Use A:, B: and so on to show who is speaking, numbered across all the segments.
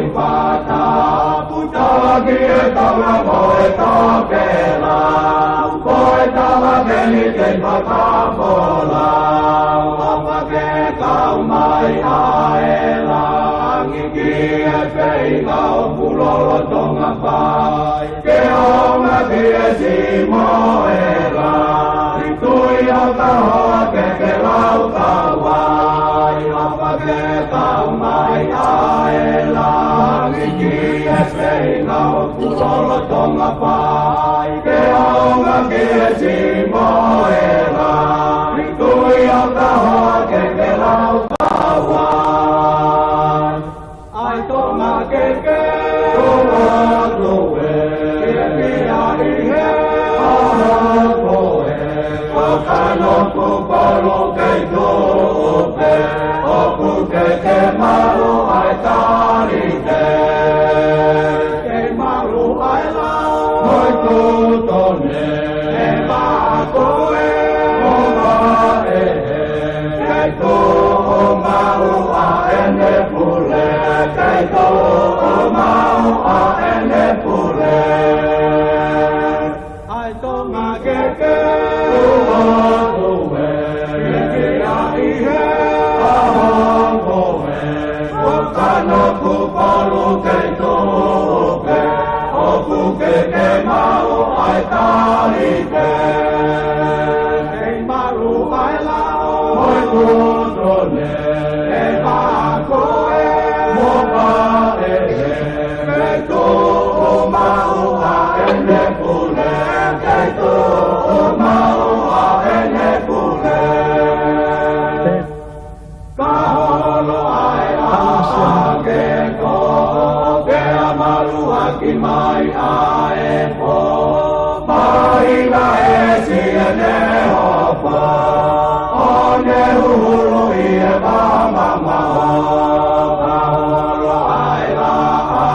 A: ipata putagi tawa boy tokela boy tawa beli ten pakapola apake kau mai aela ngiki fei kau pulolo tonga pai ke oma biesi moela tui ata ke lau kawai apake kau mai aela ngiki fei kau pulolo tonga pai ke oma biesi moela tui ata ke lau kawai ai tonga ke tonga towe ke ai he Kano kupalo kei tope, oku ke maru ai tarite. Kei maru ai lau, moi kutone, e makoe, o mae kei to o mau a ene pule, kei to o mau a ene pule. Ai tonga ke mai ae po mai na esi ne hopa one hulu ia mama mama lo ai la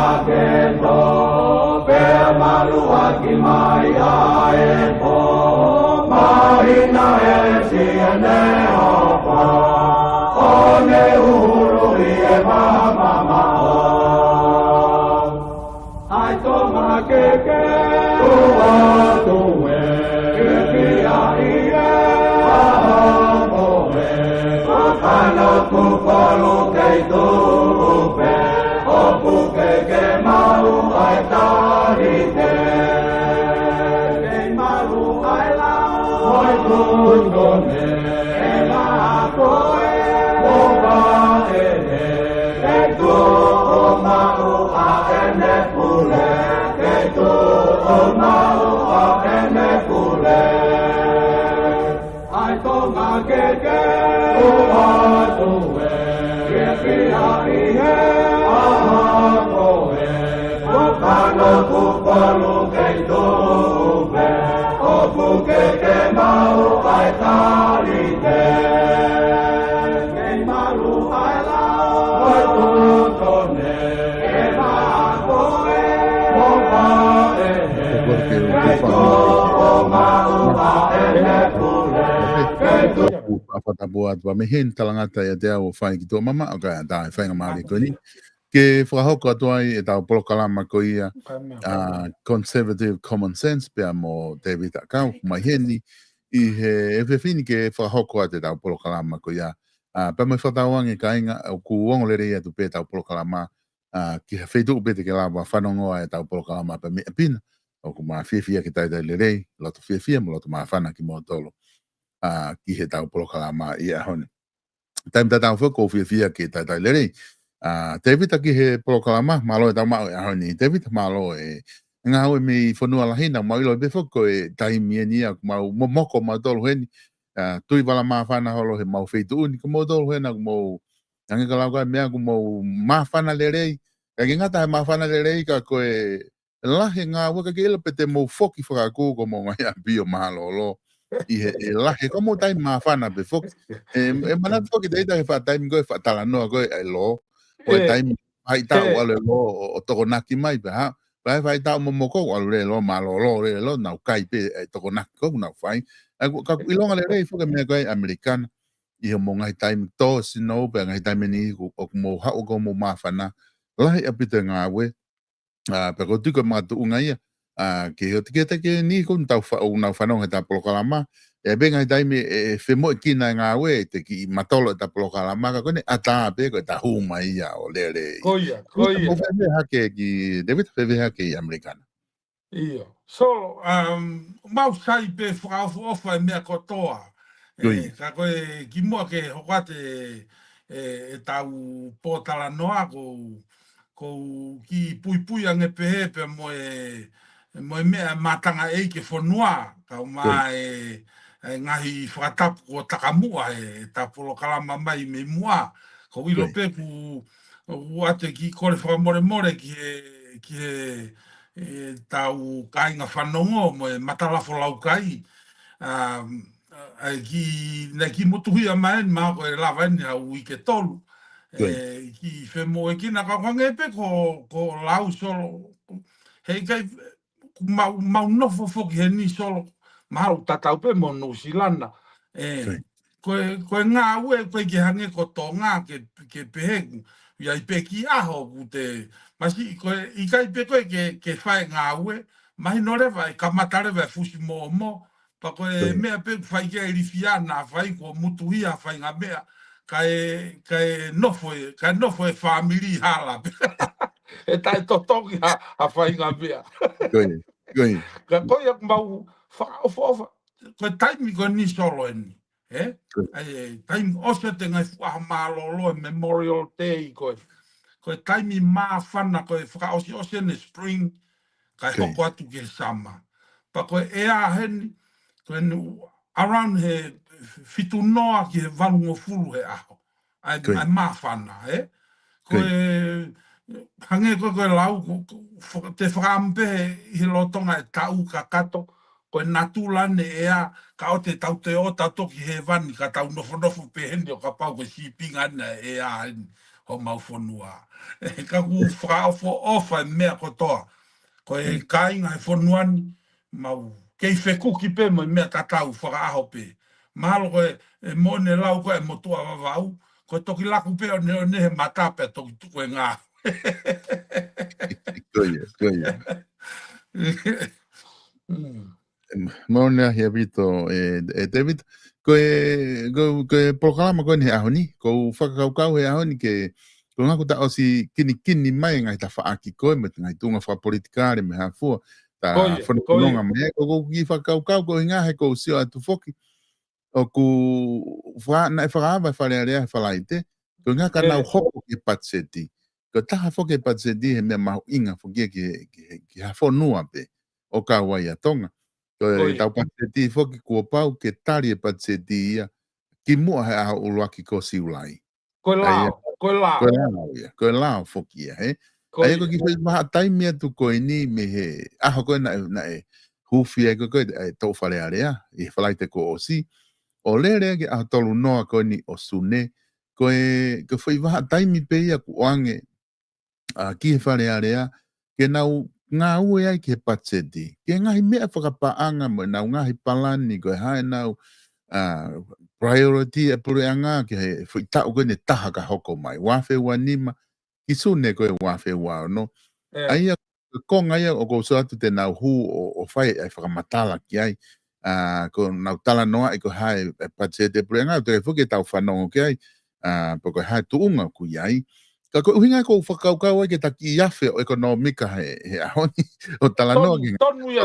A: ake to pe malu aki mai ae po mai na esi ne hopa one hulu ia mama mama ke tua tuwe ke ai amoe kana kupalo ke tupe opu ke mau ai tarite ke mau ai la oi tundone e la koe o va e tu o mau a ene pule o mau a ene pule ai tonga ke o atuwe ke ai he a koe o kano kupalo ke tope o puke ke mau ai tarite ke maru ai lau ai tutone e ma koe o ma
B: Apa buat wa mehen talangata ya te o fai ki to mama o ka ta fai nga mali ko ni ke whakahoko atuai e tau polokalama ko ia conservative common sense pe mo David Akau mai heni i he fini ke whakahoko ate tau polokalama ko ia pe mai whatawangi ka inga o kuongo lere ia tu pe tau polokalama ki ha whetu pe te ke lawa whanongoa e tau polokalama pe me apina o ku maa whiawhia ki taita lerei, loto whiawhia mo loto maa whana ki mua tolo ki he tau polokalama i a hone. Taim tatau whako whiawhia ki taita lerei, David ki he polokalama, malo e tau mao i a hone, David malo e ngā hau e mi whanua lahina, mau ilo e befoko e taimi e nia, mau momoko mau tolo heni, tui wala maa whana holo he mau wheitu uni, ku mau tolo hena, ku mau ange ka lau kai mea, ku mau maa whana lerei, ka ki ngata he maa whana lerei ka koe lahe ngā waka ki ila pete mou foki whakaku ko mou ngai a bio mahalolo i he lahe ko mou taimi maa whana pe foki e manat foki teita he wha taimi koe whatala noa koe e lo o e taimi hai tau alo lo o toko naki mai pe ha pai whai tau momoko alo re lo mahalolo re lo nau kai pe e toko naki koe nau whai ka ilonga le rei foka mea koe Amerikana i he mou ngai taimi to sino pe ngai taimi ni o mou hao ko mou maa whana lahi apita ngā we, pe ko tuka mātu unga ia, ke o te ni ko tau unau whanonga ta polokalama, e benga i taimi e whemo i kina ngā we, te ki matolo ta polokalama, ka kone ata pe ko ta huma ia o lere.
C: Koia.
B: Mo whewe hake ki, David whewe hake i Amerikana.
C: Ia. So, mau sai pe whakaofa e mea kotoa. Ka koe ki mua ke hokate e tau pōtala noa ko ki pui ange pehe pe mo e mea matanga e ke whanua ka ma ngahi whakatapu ko takamua e tapolo kalama mai me mua ko ilo pe ku wate ki kore whakamore ki tau kainga whanongo mo e matalafo laukai ki motuhia mai ma ko e lava ni au i ke tolu ki whemo e kina ka kwange pe ko lau solo hei kai mau nofo foki he ni solo mahau tatau pe mo no silana koe ngā ue koe ki hange ko tō ngā ke peheku ia i pe ki aho ku te masi koe i kai pe koe ke whae ngā ue mahi no rewa e kamata rewa e fusi mo pa koe mea pe whai ke e rifiana whai ko mutuhia whai ngā mea kai nofo e family hala e tai totoki a whai ngā mea ka koe ak mau whakaofa koe taimi koe ni solo eni taimi ose te ngai whaha mālolo e Memorial Day koe taimi mā whana koe whakaosi ose ne spring kai hoko atu ke sama pa koe ea heni koe around he fitu noa ki he valungo fulu he aho ai mā whana koe hange koe lau te whakampe he lotonga e tau ka kato koe natulane ea ka o te tau te o toki he vani ka tau nofo peheni o ka pau koe sipingana ea ho mau whanua ka ku whakaofo ofa mea kotoa koe kainga he whanuani mau kei whekuki pe mo mea tatau whakaaho pe mahalo koe e mone lau koe motua wawau koe toki laku pe o nehe matape toki tuku e ngā
B: Koia. Mona hia vito David koe programa koe ni ahoni ko whakaukau he ahoni ke ko ngaku ta osi kini mai ngai ta whaaki koe me ngai tunga whapolitikare me hafua ta whanonga me ko ki whakaukau ko inga he ko sio atu foki o ku na whakaava whalearea he whalaite ko inga ka nau hoko ki patseti ko taha foki patseti he mea mahu inga foki ki hawhonua pe o ka waia tonga ko tau patseti foki kua pau ke tari e patseti ia ki mua he aha uluaki ko siulai Koe lao foki ia he ai ko ki whai maha taimi atu koe ni me he aho koe na e hufi e koe tau whalearea i whalaite ko osi o lere ke aho tolu noa koe ni o sune koe whai maha taimi pe ia ku oange ki he whalearea ke nau ngā ue ai ke patseti ke ngahi mea whakapaanga mo nau ngahi palani koe hae nau priority e pureanga ke he whaitau koe ne taha ka hoko mai wafe wanima ki sune koe wafe wao no aia konga ia o ko so atu te nau hu o whai ai whakamatala ki ai ko nau tala noa e ko hae patseti e pureanga te whuke tau whanongo ki ai po koe hae tuunga ku iai ka ko uhinga ko whakaukau ai ke taki iafe o ekonomika he ahoni o tala noa ki
C: tonu ia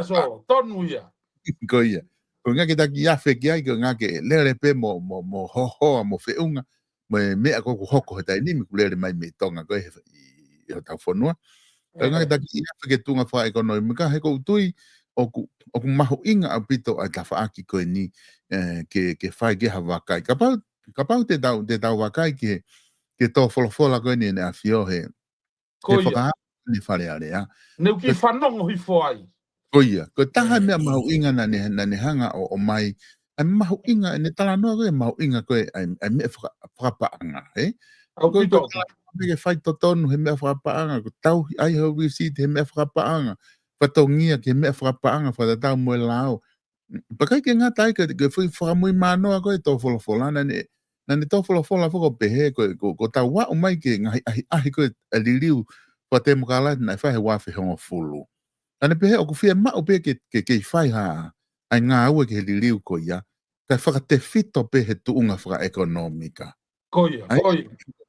B: ko ia ko nga ke taki iafe ki ai ko nga ke lere pe mo hohoa mo whiunga mo mea ko hoko he tai nimi ku lere mai me tonga ko he o tau whanua ko nga ke taki iafe ke tunga wha ekonomika he ko utui o ku mahu inga a pito ai ta whaaki ko ni ke whai ke hawakai ka pau te tau wakai ke tō wholofola koe ni a whio he whakaha ni wharearea.
C: Neu ki whanongo hi whai.
B: Koia, ko taha mea mahu inga na ne hanga o mai, ai mahu inga, ne tala noa koe mahu inga koe, ai mea whakapaanga, he?
C: Au pito.
B: Koe ke whai totonu he mea whakapaanga, ko tau ai hau receipt he mea whakapaanga, whatongia ke mea whakapaanga, whatatau moe lao. Pakai ke ngata ai ke whakamui manoa koe tō wholofola, na ne tō wholofola whako pehe ko tau wa o mai ke ngahi ahi koe aliliu pa te mukala na fa he wa fe hongo fulu ane pe o ku fia ma o pe ke fai ha ai ngā ua ke li liu ko ia ka whaka te fito pe he tuunga whaka ekonomika
C: Koia.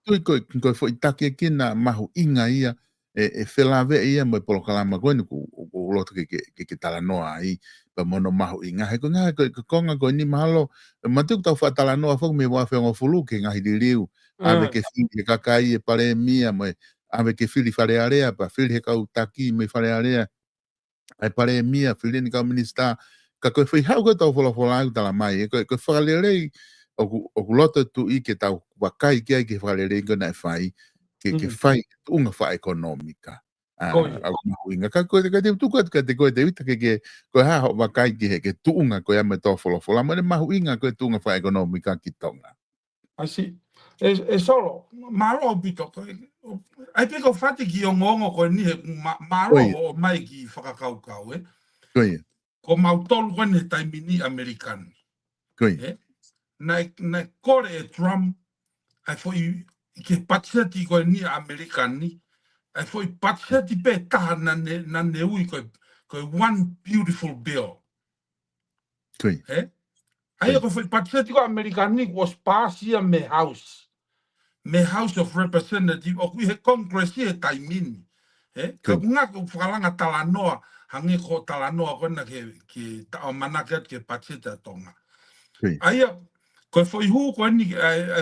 B: tui ko fo itake kina mahu inga ia e whelave ia mo polo kalama koe ni ku loto ke tala noa ai pa mono mahu inga he ko ngā ko konga ko ni mahalo matuk tau wha tala noa fok me wa whengo fulu ke ngahi li liu ave ke fili ke kakai e pare mia mo ave ke fili whare area pa fili he kau taki me whare area ai pare mia fili ni kau minista ka koe whi hau koe tau whola au tala mai koe whakalelei o ku loto tu i ke tau wakai kia ke whakalelei koe nai whai ke whai unga wha ekonomika au mahuinga ka koe te tuku ka te koe te wita ke koe haho wakai ke tuunga koe ame tau whola mo ne mahuinga koe tuunga wha ekonomika ki tonga
C: Asi e solo maro bito ai pe ko fati ki o ngongo ko ni maro o mai ki whakakaukau
B: koe
C: ko mautolu ko ne taimini American
B: koe
C: na kore e Trump ai foi ke patseti ko ni American ni ai foi patseti pe taha na ne ui ko one beautiful bill
B: koe
C: ai ko foi patseti ko American ni was pass here me House of Representative o kui he Congress he taimini ka bunga ko whakalanga talanoa hangi ko talanoa ko na ke tao manaka ke patseta tonga ai ko foi hu ko ni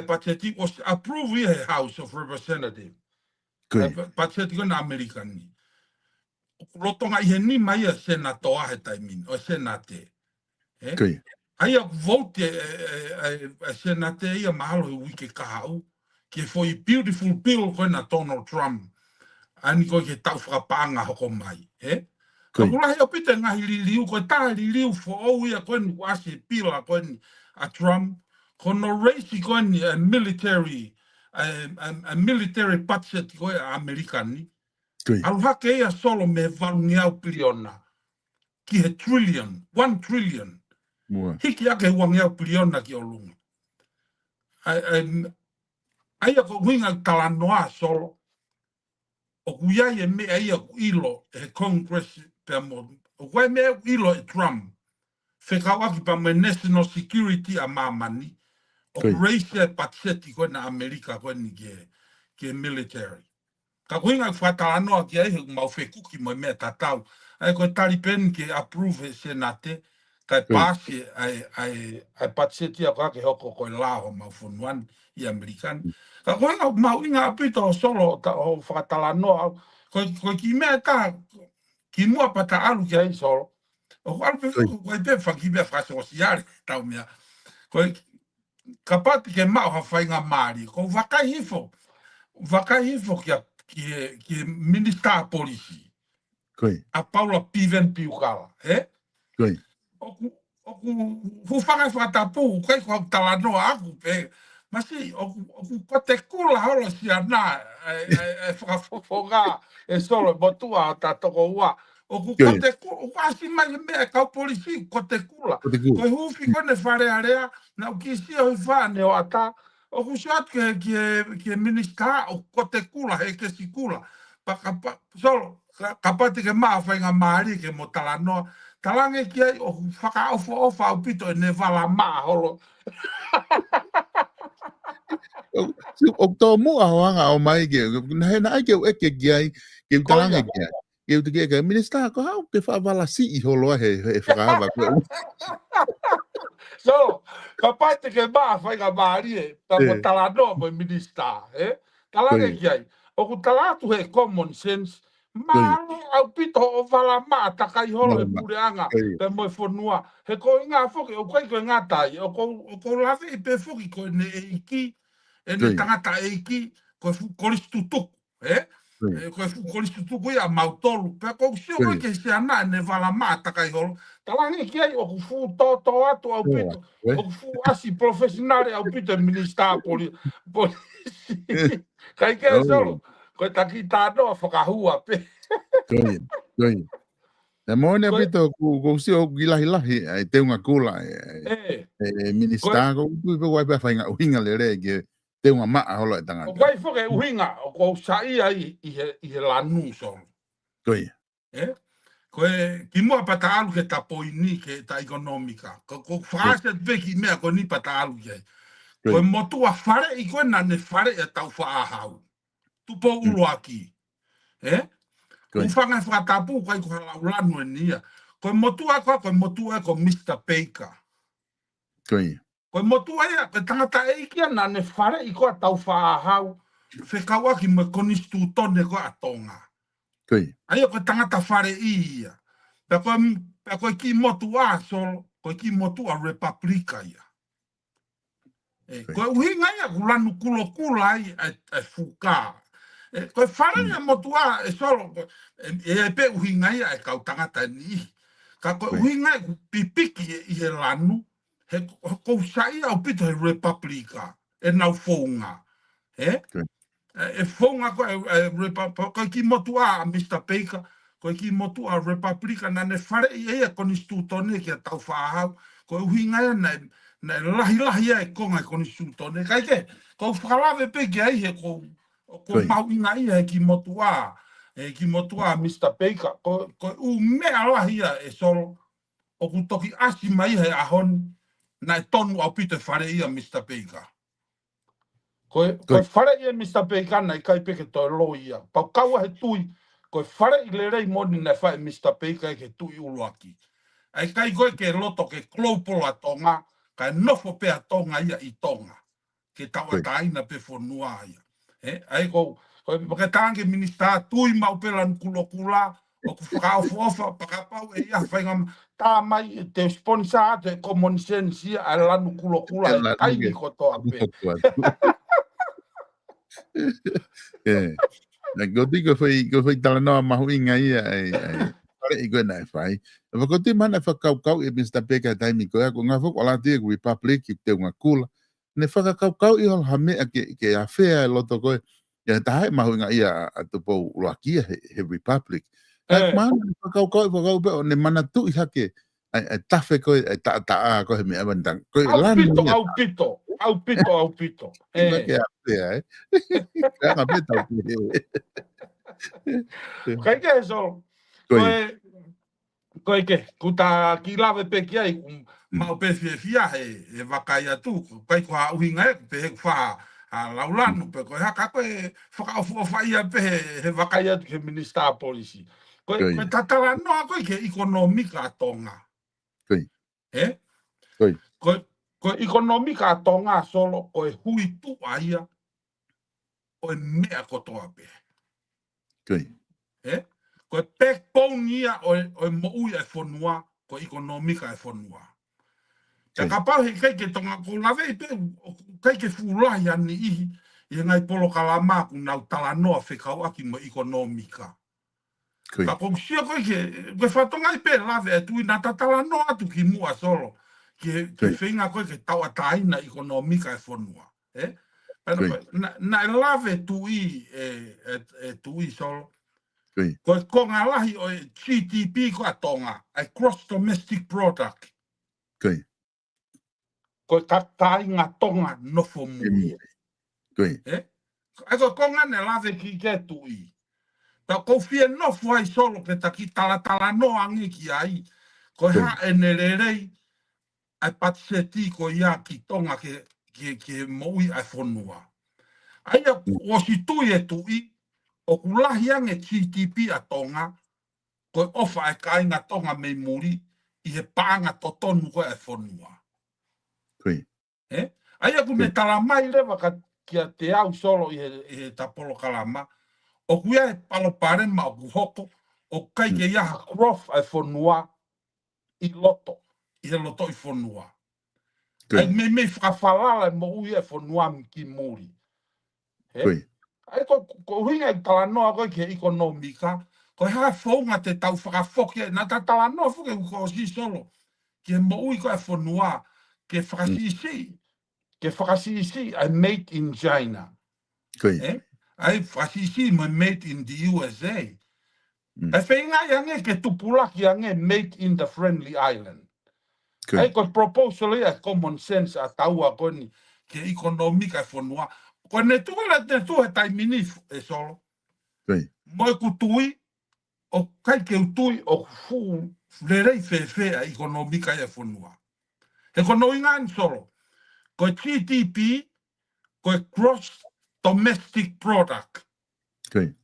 C: patseti was approve he House of Representative patseti ko na American ni lotonga i he ni mai a senatoa he taimini o senate ai vote senate ia mahalo i wike kahau ke foi beautiful bill ko na Donald Trump ani ko ke tau whakapanga hoko mai ka kula he opita ngahi liu ko ta liu fo o ia ko ni wasi pila ko ni a Trump ko no race ko ni a military budget ko American ni al hake ia solo me valungia piliona ki he trillion 1 trillion hiki ake wangia piliona ki olunga ai ko winga talanoa solo o kuia e me ai ilo e Congress pe mo o kuia me ilo e Trump fe kawaki pa me national security a mamani o race patseti ko na Amerika ko ni ke military ka winga fatalanoa ki ai mau fe kuki mo me tatau ai ko talipen ke approve senate ka pasi ai patseti a ke hoko ko lao mau funwan i American ka winga mau inga apito solo o fatalanoa ko ki me ta ki mua pata alu ki ai solo o alpe ko pe fa ki be fa social tau mea ko kapati ke mau ha fainga mari ko vakai hifo ki minister policy a Paula Piven Piukala o fanga fatapu kai ko talano aku pe masi o kote kula holo si ana e foga e solo botua ta toko ua o kote kula asi mai me ka polisi kote kula ko hufi ko ne fare area na o kisi o fane o ata o kusat ke minister o kote kula he ke sikula pa solo kapati ke ma fainga mari ke mo talano talange ki ai o whaka o whao pito e ne wala maa holo.
B: O tō mua hoanga o mai ke, na ai ke eke ki ai, ke talange ki ai. Ke uti ke minister, ko hau ke whawala si i holo he whakahawa.
C: So, kapate ke maa whainga maari e, pa mo talano mo minister, talange ki ai. O ku talatu he common sense, Malo au pito o wala maa takai holo he pureanga pe moe whanua. He ko inga whoki, o koe koe ngatai, o ko lawe i pe whoki koe ne e iki, e ne tangata e iki, koe koristutuku, koe koristutuku ia mautolu, pe ko sio koe ke se ana ne wala maa takai holo. Talangi ki ai o ku fu to atu au pito, o ku fu asi professionale au pito minister polisi. Kai ke solo. Koe taki tānoa whakahua pe.
B: Koe. Na moene apito ko sio gilahi te unga kula e minister ko tui pe wai pa whainga uhinga le re ke te unga maa holo e
C: O
B: tangata.
C: kai whake uhinga, o ko saia i he lanu so.
B: Koe.
C: Koe, ki mua pata alu ke tapoini ke ta ekonomika. Ko whaase veki mea ko ni pata alu ke. Koe motua whare i koe na ne whare e tau whaahau. Tupo uloaki. Uwhanga whatapu kai ko haulanu e nia. Koe motua ko Mr. Baker.
B: Koe.
C: Koe motua ia, koe tangata eikia na ne whare i koe tau whaahau. Whekawaki me konistu tone koe atonga.
B: Koe.
C: Aia koe tangata whare ia. Pea koe ki motua solo, koe ki motua Republika ia. Koe uhinga ia kulanu kulo kula ia e fuka. Koe whare ia motua e solo, e pe uhinga ia e kau tangata ni. Ka koe uhinga ia pipiki i he lanu, he kou saia o pito he Republika, e nau founga. E founga koe ki motua Mr. Baker, koe ki motua Republika na ne whare i ea konistutone ki a tau whaahau, koe uhinga ia na lahi e konga konistutone. Kai ke, kou whakalawe peke ai he ko mau inga ia ki motua Mr. Baker, koe u mea lahi e solo, o ku toki asi mai he ahon, na e tonu au pito whare ia Mr. Baker. Koe whare ia Mr. Baker nei kai peke toi lo ia. Pau kaua he tui, koe whare i le rei moni nei whae Mr. Baker ke tui uloaki. Ai kai koe ke loto ke klopola tonga, kai nofo pea tonga ia i tonga. Ke taua taina pe whanua ia. Ai koe pakatange minister tui mau pelan kulokula, o ku whakaofofa, pakapau e ia whaingam tā mai te sponsor te common sense ia a lanu kulokula e kaini kotoa pe.
B: Goti ko foi tala no mahuinga ia pare i gona fai. Wa ko te mana whakaukau e Mr. Baker taimi ko ko nga fok ala te Republic ki te unga kula. Ne whakaukau i hol hame ke a fea loto ko ia tae mahuinga ia atupo ulakia he Republic. Ai mana whakaukau pe ne mana tu i hake ai tafe ko ta ko he me abandang. Ko
C: Au pito. Kai ke so. Koe ke, kuta ki lawe pe ki ai, mau pe fia he wakai atu, kai ko ha uhinga e, pe he wha laulanu, pe koe haka koe whakaofia pe he wakai atu ke minister policy. Koe tatara noa koe ke ekonomika tonga. Koe ekonomika tonga solo, koe hui tu aia, koe mea kotoa pe. Koe backbone ia o mo'u e whanua, koe ekonomika e whanua. Te kapau he kai ke tonga ko lawe i pe, kai ke fulahi ani ihi, i ngai polo kalama ku nau talanoa whekau aki mo ekonomika. Ka kou sia koe ke whatonga i pe lawe e tui nata talanoa atu ki mua solo, ke whinga koe ke taua taina ekonomika e whanua. Na e lawe tui e tui solo, koe konga lahi o GDP ko atonga, ai gross domestic product. Koe kakai ngā tonga nofo mui. Ai koe konga ne lawe ki ke tui. Ta kou fia nofo ai solo ke ta ki tala no angi ki ai. Koe ha enererei ai patiseti ko ia ki tonga ke moui ai whanua. Ai a osi tui e tui, o kulahi ange GDP a tonga, koe ofa e kai ngā tonga mei muri, i he pānga totonu koe e whanua. Ai aku me tala mai rewa ka kia te au solo i he tapolo kalama, o kuia e palopare ma o kuhoko, o kai ke iaha krof e whanua i loto, i he loto i whanua. Ai me whakawhalala mo ui e whanua ki muri. Ai ko hinga i tala noa koe ke ekonomika, ko hea whaunga te tau whakafokia, nā ta tala noa whuke ko si solo, ke mo ui koe whanua, ke whakasisi, ai made in China. Ai whakasisi mai made in the USA. Ai whainga i ange ke tupulaki ange made in the friendly island. Ai ko proposal ia common sense a taua koni, ke ekonomika e whanua, Ko ne tu la te tu e tai minif e solo.
B: Koi.
C: Mo ku tui o kai ke tui o fu lerei fe a economica e fonua. E kono ingan solo. Ko GDP ko gross domestic product.
B: Koi.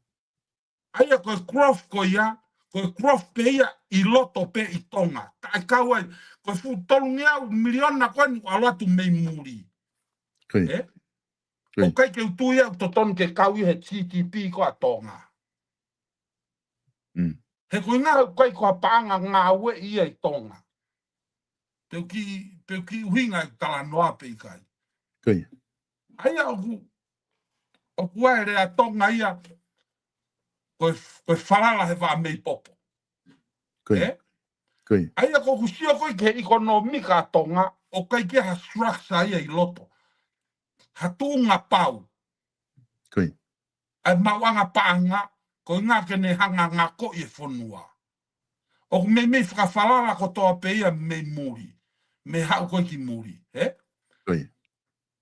C: Aia ko gross ko ia ko gross pe ia I loto pe I tonga. Tai kawa ko fu tolungia milion na ko ni ala tu mei muri.
B: Koi.
C: Eh?
B: Koi.
C: O kai ke tu ia to ton ke kawi he GDP ko a tonga. He ko ngā kai ko panga ngā we ia I tonga. Pe ki winga tala noa pe kai.
B: Koi.
C: Aia o kuere a tonga ia ko farala he va mei popo.
B: Koi.
C: Eh?
B: Koi.
C: Aia ko kusio ko ke economika a tonga o kai ke ha structure ia I loto. Ha tunga pau.
B: Koi.
C: Ai mawanga paanga ko ngā kene hanga ngā ko I fonua. O me whakawhalala ko toa pe ia me muri. Me hau koe ki muri. Eh?
B: Koi.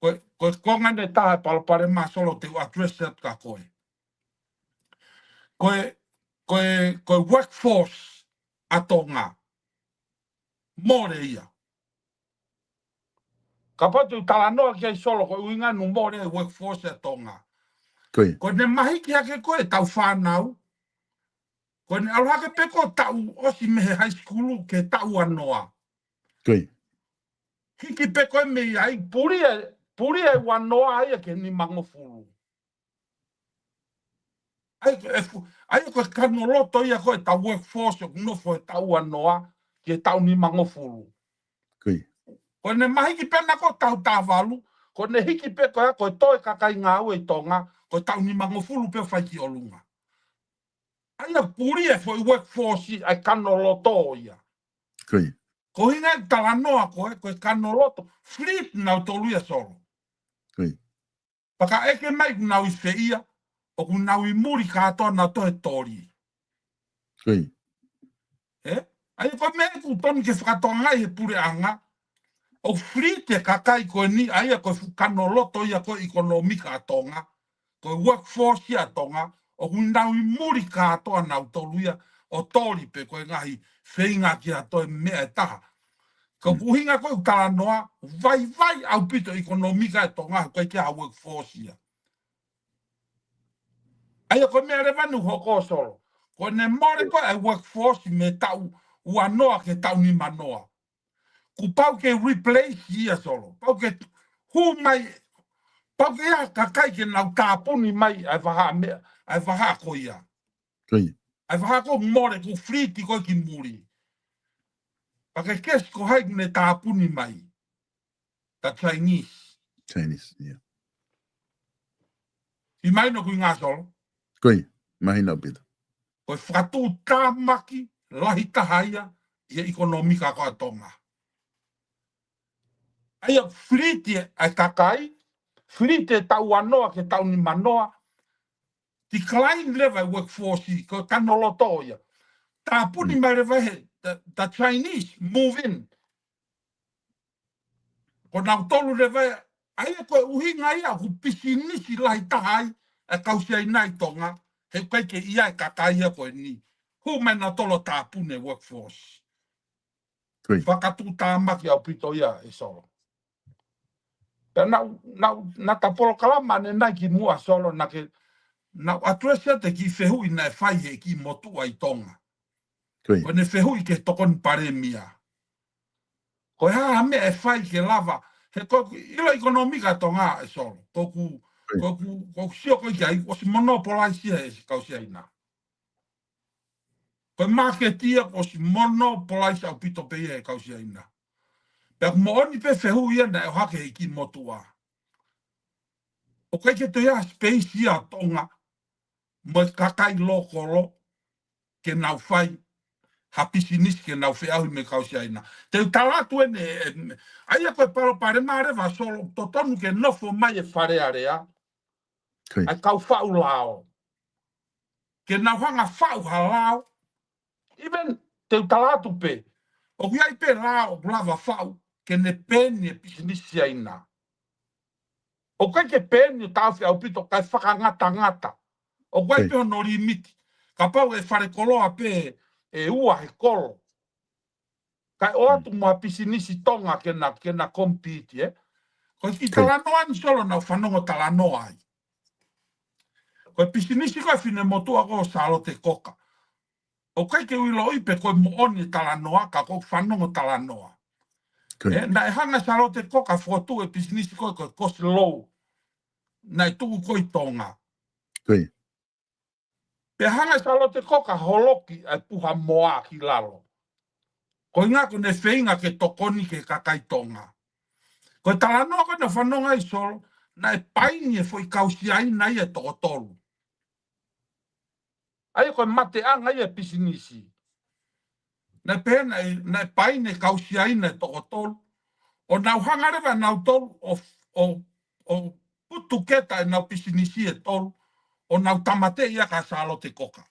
C: Ko konga ne tahe palapare ma solo te address that ka koe. Koe workforce a tonga. More ia. Ka patu talanoa ki ai solo ko uinga nu more workforce a tonga.
B: Koi.
C: Ko ne mahi ki hake koe tau whanau. Ko ne aluhake peko tau osi mehe high school ke tau anoa.
B: Koi.
C: Hiki peko e mei ai puri e wanoa ai ke ni mangofuru. Ai ko kanoloto ia ko ta workforce no fo tau anoa ke tau ni mangofuru.
B: Koi.
C: Ko ne mahi ki pena ko tau tavalu, ko ne hiki peko ko toi kakai ngā ue tonga, ko tau ni mangofuru pe fai ki olunga. Ai puri e fo workforce ai kanoloto ia.
B: Koi.
C: Ko hinga talanoa ko kanoloto fleet na toluia solo.
B: Koi.
C: Paka eke mai nau I feia o ku nau I muri katoa na to e tori.
B: Koi.
C: Eh? Ai ko me ku tonu ke whakatoa ngai he pure anga. O free te kakai ko ni ai ko kanoloto ia ko economika atonga. Ko workforce ia tonga. O ku nau I muri katoa na toluia o tori pe ko ngahi feinga ki ato e mea e taha. Ko kuhinga ko talanoa vai au pito economika tonga ko ke a workforce ia. Ai ko me re vanu hoko solo. Ko ne more ko e workforce me tau ua noa ke tau ni manoa. Ku pau ke replace ia solo. Pau ke hu mai pau ke a kakai ke nau tāpuni mai ai waha ko ia.
B: Koi.
C: Ai waha ko more ku friti ko ki muri. Pa ke kes ko hai ne tāpuni mai. Ta Chinese.
B: Chinese, yeah.
C: I mai no ku ngā solo.
B: Koi. Mahi na pita.
C: Ko whakatu tāmaki lahi tahaia I economika ko atonga. Aia friti ai kakai, friti tau anoa ke tau ni manoa, decline level workforce ko kanoloto ia. Tāpuni mai rewa he, the Chinese move in. Ko nau tolu rewa, aia koe uhinga ia, ku pisi nisi lahi tahai, e kausia nai tonga, he koe ke ia e kakai ia koe ni. Hu mena tolo tāpune workforce.
B: Koi.
C: Whakatu tāmaki au pito ia e solo. Na tapolo kalama ne nai ki mua solo na ke na atresia te ki fehui na e whai he ki motu ai tonga.
B: Koi.
C: Ko ne fehui ke tokon paremia. Ko ha me e whai ke lava. He ko ilo economika tonga e solo. Ko sio ko ki ai o si monopolize e si kausia ina. Ko marketia o si monopolize au pito pe e kausia ina. Pea mo oni pe fehui ia na e hake he ki motua. O kai ke te ia space ia tonga. Mo kakai lokolo ke nau whai hapisi nisi ke nau wheahui me kausia ina. Te talatu ene, aia koe paro pare maare wa solo, to tonu ke nofo mai e whare area,
B: Koi.
C: ai kau whau lao. Ke nau hanga whau ha lao, even te talatu pe, o kiai pe lao lava whau, ke ne peni e pisi nisi ina. O kai ke peni o tawhi au pito kai whakangata. O kai pe no limiti. Ka pau e whare koloa pe e ua he kolo. Kai o atu mua pisinisi tonga ke na compete, eh? Ko ki talanoa ni solo na whanongo talanoa ai. Ko pisinisi koe fine motua ko salo te koka. O kai ke uilo ipe koe mo oni talanoa ka ko whanongo talanoa. Na e hanga salo te koka fotu e pisinisi koe koe kosi low. Na e tuku koe tonga. Pe hanga salo te koka holoki ai puha moa ki lalo. Ko inga ko ne whainga ke tokoni ke kakai tonga. Ko talanoa koe na whanonga i solo na e paini e foi kausi ai na ia toko tolu. Ai koe mate anga ia pisinisi. Na pena na paine kausi ai na toko tolu. O nau hangarewa nau tolu o putu keta e nau pisinisi e tolu. O nau tamate ia ka salo te koka.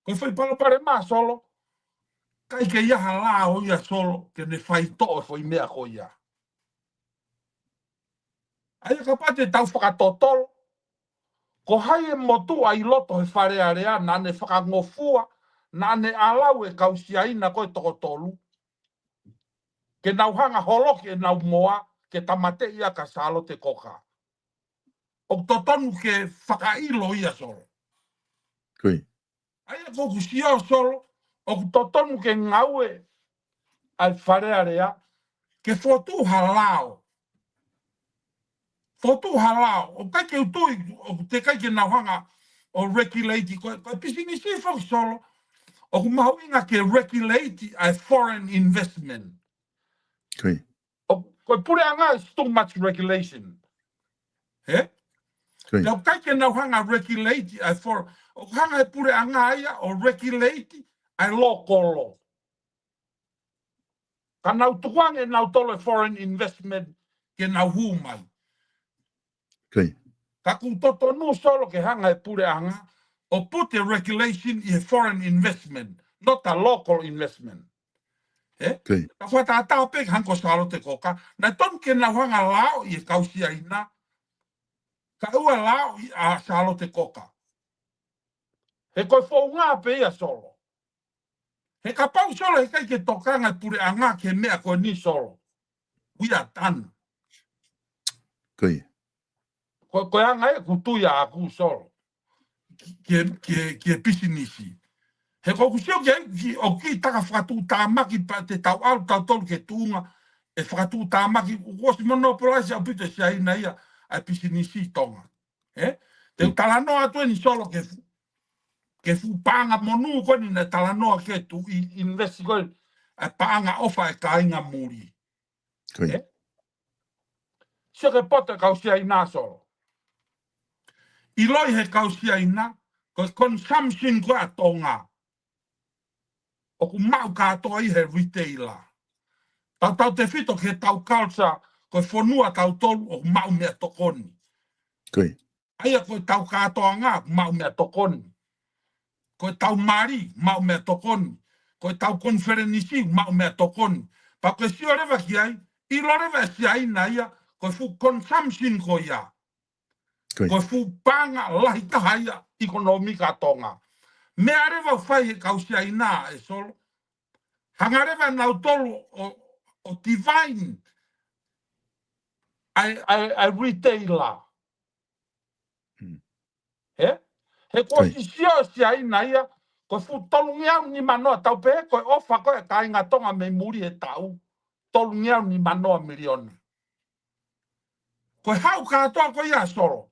C: Koe foi palapare maa solo. Kai ke ia hala o ia solo ke ne fai to e foi mea ko ia. Ai ka pate tau whakatotolo. Ko hai e motu ai loto he whare area na ne whakangofua na ne alau e kausiaina koe toko tolu. Ke nau hanga holoki e nau moa ke tamate ia ka salo te koka. O totonu ke whakailo ia solo. Ai e koku sio solo o totonu ke ngaue ai whare area ke fotu halao. Fotu halao, o kai ke utui, o te kai ke nauhanga o regulate, ko pisini si fok solo, o mahu inga ke regulate a foreign investment. Ko pure anga is too much regulation. He? O kai ke nauhanga regulate a foreign, o hanga e pure anga aia o regulate a local law. Ka nau tukuang e nau tolo foreign investment ke nau humai. Ka kutoto no solo ke hanga e pure anga, o put a regulation in foreign investment, not a local investment. Ka whata atao pe hanko salo te koka, na ton ke na hanga lao i e kausia ina, ka ua lao i a salo te koka. He koe fōu ngā pe ia solo. He ka pau solo he kai ke tokanga e pure anga ke mea koe ni solo. We are done. Koe anga e kutuia a ku solo. Ke pisinisi. He koku sio ki o ki taka whakatu tāmaki pa te tau alu tau tolu ke tūnga e whakatu tāmaki kosi monopolaisi au pito si aina ia a pisinisi tonga. Te talanoa tu ni solo ke fu panga monu ko ni na talanoa ke tu investi ko a panga ofa e kainga muri. Sio ke pota kausia ina solo. Iloi he kausia ina ko consumption ko a tonga. O ku mau katoa i he retailer. Tau te whito ke tau culture ko whanua tau tolu o mau mea tokoni. Aia koe tau katoa ngā mau mea tokoni. Koe tau mari mau mea tokoni. Koe tau konferenisi mau mea tokoni. Pa koe sio rewa ki ai, i lo rewa si ai na ia, koe fu consumption ko ia. Koe fu panga lahi taha ia ekonomika tonga. Mea rewa whai e kausia ina e solo. Hangarewa nau tolu o divine ai retailer. He ko si sio si ai na ia, ko fu tolu ngiau ni manoa tau pe, ko ofa ko e kai ngā tonga me muri e tau, tolu ngiau ni manoa miliona. Ko hau katoa ko ia solo.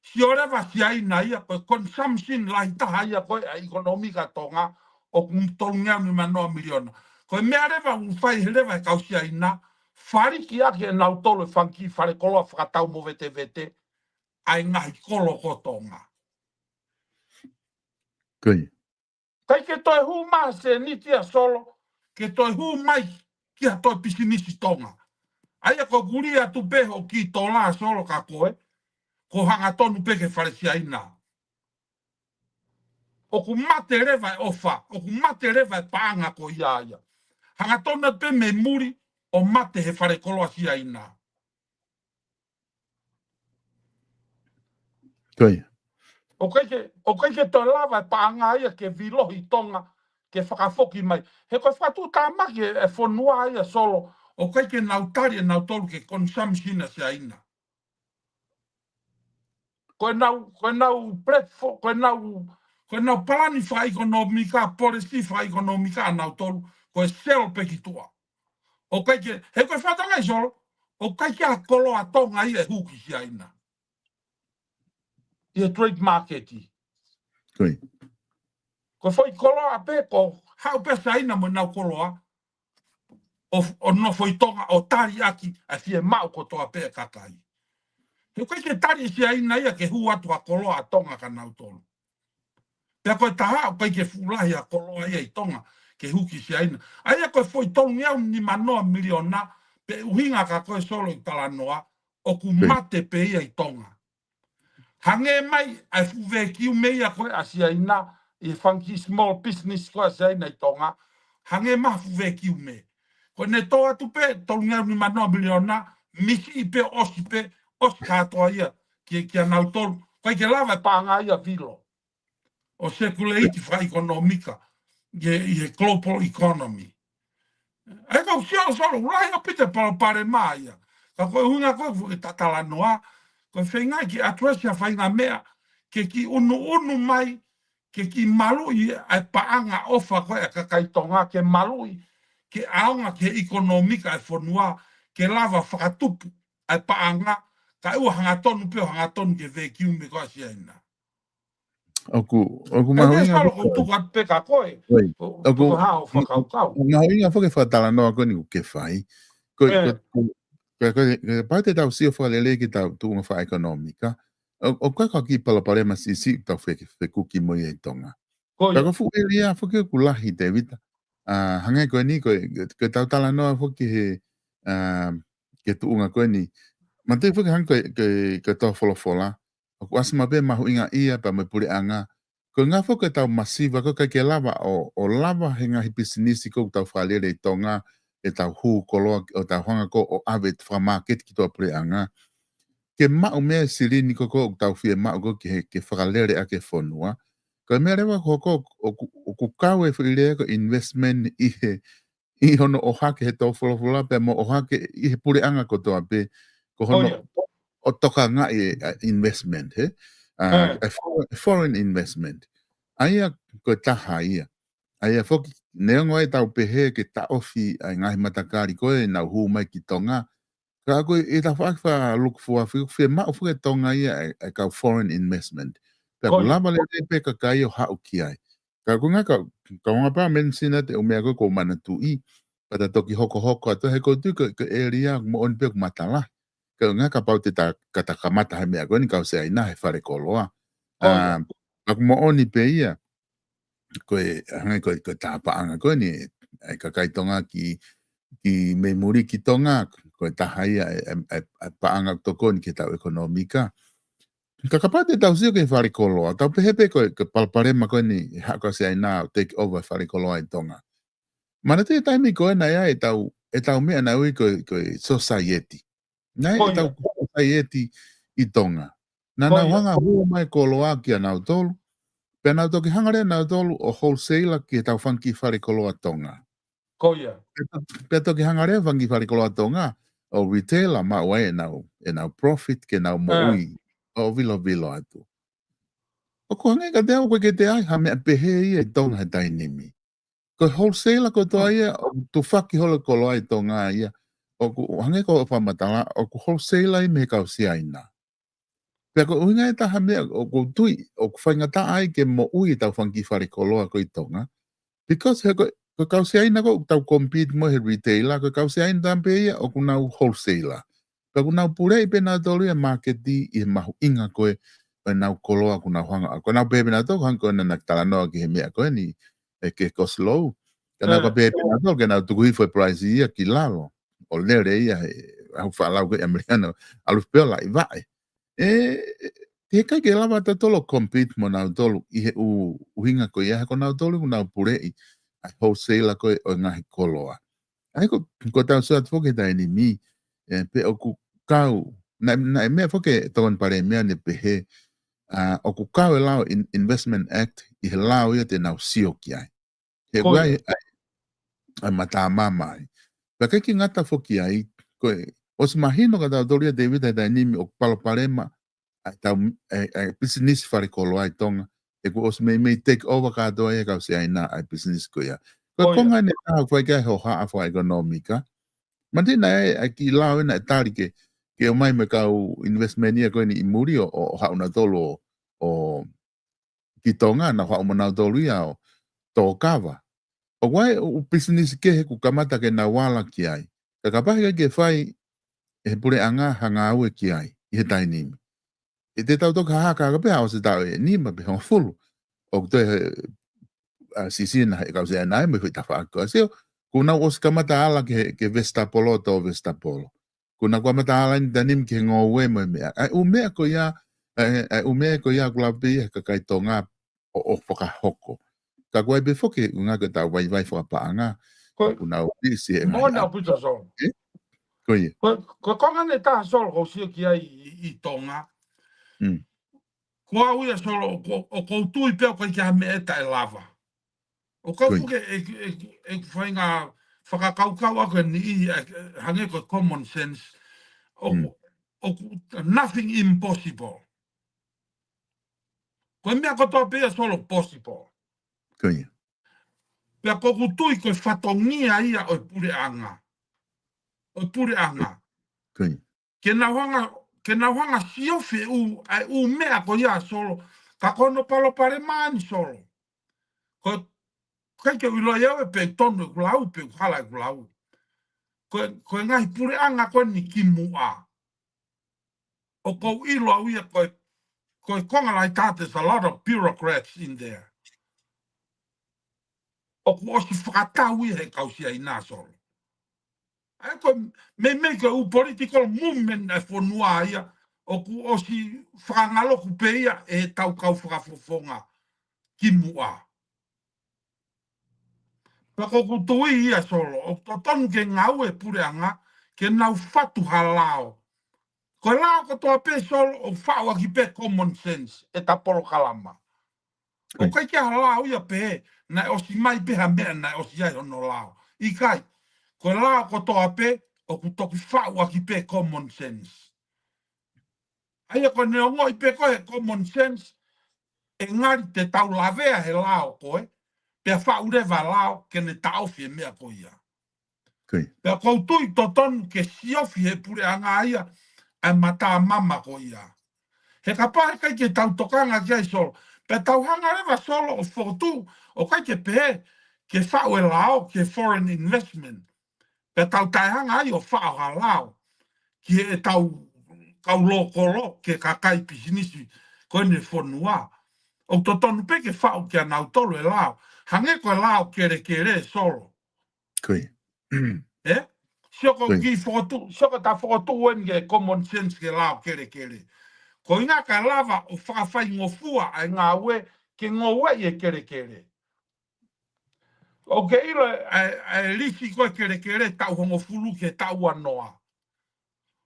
C: Si orewa si ai na ia, ko consumption lai taha ia ko e ekonomika tonga, o tolu ngiau ni manoa miliona. Ko mea rewa uwhai he rewa e kausia ina, whari ki ake e nau tolo e whanki whare koloa whakatau mo vete, ai ngahi kolo kotonga. Kai ke toi hu maa se nitia solo, ke toi hu mai ki a toi pisinisi tonga. Aia ko guri atu peho ki tō la solo ka koe, ko hanga tonu peke wharesia ina. O ku mate rewa e ofa, o ku mate rewa e paanga ko iaia. Hanga tonu pe me muri, o mate he whare koloa si aina.
B: Koia.
C: O kai ke to lava paanga ia ke vilohi tonga ke whakafoki mai. He koe whatu tāmaki e whanua ia solo o kai ke nautari e nautolu ke consumption si aina. Koe nau platform, koe nau palani wha ekonomika, policy wha ekonomika nautolu, koe sell pekitua. O kai ke, he koe whatangai solo, o kai ke a koloa tonga ia e huki si aina. Ia trade market i.
B: Koia.
C: Ko foi koloa pe ko hau pe saina mo nau koloa o no foi tonga o tari aki a fie mau ko toa pe kakai. He koe ke tari si aina ia ke hu atu a koloa tonga ka nau tolu. Pea koe taha o kai ke fulahi a koloa ia i tonga ke huki si aina. Aia koe foi tongi au ni manoa miliona pe uhinga ka koe solo i talanoa o ku mate pe ia i tonga. Hange mai ai fuve kiu meia koe asia ina i funky small business ko asia ina i tonga. Hange ma fuve kiu me. Ko ne toa tu pe tolunga ni manoa miliona misi i pe osi katoa ia ki anau tolu. Koe ke lava paanga ia vilo. O circulative fra economica i global economy. Ai kau sio solo rai o pite pare maia. Ka koe hunga koe fuke tatalanoa. Ko whenga ki atresia whainga mea ke ki unu mai ke ki malui ai paanga ofa koe a kakaitonga ke malui ke aonga ke ekonomika ai whanua ke lava whakatupu ai paanga ka ua hangatonu peo hangatonu ke vekiu me koe siaina.
B: Oku
C: E
B: mahuinga.
C: solo ko tuku at peka koe.
B: Oku
C: hao whakaukau.
B: mahuinga whake whatalanoa koe ni ke whai. Koe parte tau sio whalele ki tau tuunga wha ekonomika. O koe ka ki palapare masisi tau whekuki mo i tonga. Kako fu elia whake kulahi te vita. Hangai koe ni koe tau talanoa whake he ke tuunga koe ni. Ma te whake hang koe tau wholofola. Aku asma be mahuinga ia pa me pure anga. Ko ngā whaka tau masiva ko kai ke lava o lava he ngahi pisinisi ko tau whalele i tonga e tau hu koloa o tau hanga ko o avet wha market ki toa pure anga. Ke mao mea sirini ko tau fie mao ko ke whakalere a ke whonua. Ko mea rewa ko o ku kau e whilea ko investment i hono o hake he tau wholawhola pe mo o hake i he pure anga ko toa pe ko hono o toka nga i investment he. Foreign investment. Aia ko taha ia. Aia foki neongo e tau pehe ke ta ofi ai ngahi matakari koe na hu mai ki tonga. Ka koe e ta whakawha look for whiu mao whuke tonga ia e ka foreign investment. Ka ko lava le pe ka kai o hau ki ai. Ka ko ngā ka wangapa mensina te o mea koe ko mana tu i. Pata toki hoko ato he ko tu ka area mo on pe matala. Ka ngā ka pau te ka takamata he mea koe ni kau se aina he whare koloa. Aku mo oni pe ia. Koe hangai koe tāpaanga koe ni ai ka kaitonga ki me muri ki tonga koe taha ia e paanga toko ni ke tau ekonomika. Ka kapate tau sio ke whare koloa. Tau pehepe koe ka palparema koe ni hako se ai nā take over whare koloa i tonga. Mana te taimi koe na ia e tau mea na ui koe society. Nai e tau society i tonga. Nana wanga hua mai koloa ki a nau tolu. Pena toki hangare na tolu o wholesaler ki tau whanki whare koloa tonga.
C: Koia.
B: Pena toki hangare whanki whare koloa tonga o retailer ma wai e nau profit ke nau mo ui o vilo atu. O ko hangai ka te au koe ke te ai ha mea pehe ia i tonga he tainimi. Ko wholesaler ko toa ia o tu whaki holo koloa i tonga ia. O ko hangai ko whamatala o ko wholesaler i me kau si aina. Pea ko uinga e taha mea o ko tui o ko whaingata ai ke mo ui tau whanki whare koloa ko i tonga. Because he ko kau se aina ko tau compete mo he retailer, ko kau se aina tampe ia o ko nau wholesaler. Pea ko nau pure i pe nau tolu ia marketi i mahu inga koe o nau koloa ko nau hanga. Ko nau pepe nau tolu hanga koe na naktalanoa ki he mea koe ni ke koslow. Ka nau ka pepe nau tolu ke nau tukuhi foi price ia ki lalo. O lere ia au whaalau koe amerikano aluf peo la i vae. Te kai ke lava ta tolo compete mo nau tolu i he uhinga ko ia ko nau tolu ko nau purei ai wholesaler ko o ngahi koloa. ai ko tau sa foke dai ni mi pe o ku kau na me foke ton pare me ne pe he o ku kau lao investment act I lao ia te nau sio ki ai he wai ai mata mama pa ke ki ngata foki ai ko os mahino ka doria David dai ni mi o palo parema ai tau business fare kolo ai tonga e ko os me take over ka do e ka se ai na ai business ko ia ko konga ne ta ko ga ho ha fo economica mandi na ai ki lao na tari ke o mai me ka investment ia ko ni muri o ha una tolo o ki tonga na ha una tolo ia o to kava o wai o business ke he ku kamata ke na wala ki ai ka kapahi ke fai e pure anga hanga au ki ai I he tai ni e te tau toka haka ka pēa o se tau e ni ma pe hong fulu o te sisi na e kau se anai me hui tafa ako aseo kuna o se kamata ala ke Vestapolo to Vestapolo kuna kwa mata ala ni tanim ke ngō ue mo mea ai u mea ko ia kula pe ka kai tonga o whaka hoko ka koe be foke unga ka tau vai whakapaanga kuna o pisi e ngai
C: Mona puta so.
B: Koe
C: Ko konga ne ta solo ko sio ki ai I tonga. Ko au ia solo o ko tui pe ko ki me eta e lava. O ka fuke e whainga whakakaukau ako ni hange ko common sense. Nothing impossible. Ko mea ko toa pea solo possible.
B: Koe
C: Pea ko kutui ko whatongia ia o pure anga. O pure anga.
B: Koe
C: Ke na wanga siofe u mea ko ia solo. Ka kono palo pare mani solo. Ko kai ke ulo ia e pe tonu kulau pe hala kulau. Ko ngai pure anga ko ni kimua. O ko ilo au ia ko konga lai there's a lot of bureaucrats in there. O ko osi whakatau ia he kausia I nā solo. Ai ko me ko u political movement e whanua ia. O ku osi whangalo ku pe ia e tau kau whakafofonga kimua. Pako ku tui ia solo. O to tonu ke ngau e pure anga ke nau fatu halao. Ko lao ko toa pe solo o whaua ki pe common sense e ta polo kalama. O kai kia lao ia pe na osi mai pe ha mea na osi ai ono lao. I kai, ko lao ko toa pe o ku toki whaua ki pe common sense. Aia ko ne ongo I pe koe common sense e ngari te tau lavea he lao koe pe whaureva lao ke ne taofi e mea ko ia. Pe koutui to tonu ke siofi he pure anga ia ai mata mama ko ia. He ka pae kai ke tau tokanga kia I solo. Pe tau hanga rewa solo o fotu o kai ke pe ke whau e lao ke foreign investment. Pe tau tai hanga ai o whau ha lao. Ki e tau kau loko ke kakai pisinisi ko ne whanua. O to tonu pe ke whau kia nau tolo e lao. Hange ko lao kere solo.
B: Koe.
C: Sioko ki fotu, sioko ta fotu wenge common sense ke lao kere. Ko inga ka lava o whakawhai ngofua ai ngā ue ke ngowe e kere. O ke ilo e lisi koe kere tau hongo fulu ke tau anoa.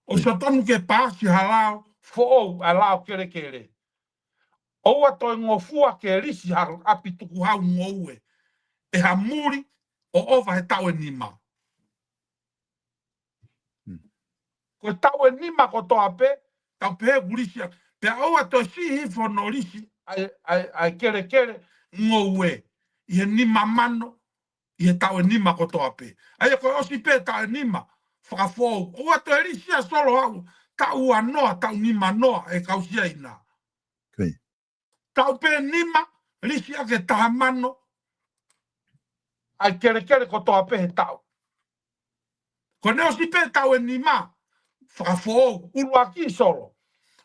C: O sa tonu ke pāsi halao fo a lao kere. O ato e ngofua ke lisi api tuku hau ngowe. E ha muri o ova he tau e nima. Ko tau e nima ko toa pe, tau pe gulisia. Pe aua to si hifo no lisi ai kere ngowe. I he nima mano, I he tau e nima ko toa pe. Ai ko osi pe tau e nima, whakafou. Oua to e lisia solo au, tau anoa, tau nima noa e kausia ina. Tau pe nima, lisia ke taha mano, ai kere ko toa pe he tau. Ko ne osi pe tau e nima, whakafou, urua ki solo.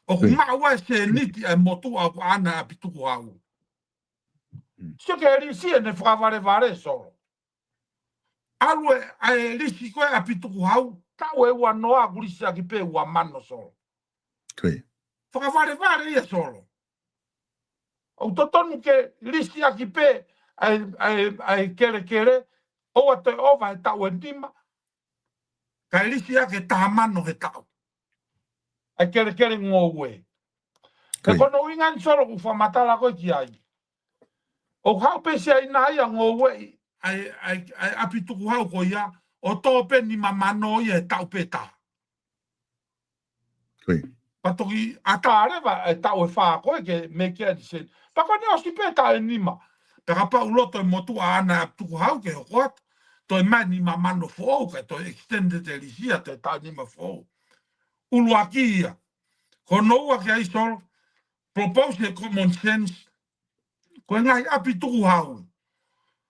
C: O ku maua se niti e motu au ana a pituku au. Sio ke risi e ne whakavare solo. Alue e risi koe a pituku au, tau e ua noa gurisi a ki pe ua mano solo. Whakavare ia solo. O totonu ke risi a ki pe ai kere, o te ova e tau e nima, Kai lisi ake tahamano he tau. Ai kere ngō ue. He kono ingan solo ku whamatala koe ki ai. O hau pesi ai nā ia ngō ue ai apituku hau ko ia o tō pe ni mamano ia he tau pe tā. Patoki ata arewa e tau e whaa koe ke me kia di sen. Pakone oski pe tā e nima. Peka pa uloto e motu a ana apituku hau ke hoko atu. Toi mai ni mamano fōu ka toi extended elisia toi tau nima fōu. Ulu aki ia. Kono ua ki ai solo. Propose the common sense. Koe ngai apituku hau.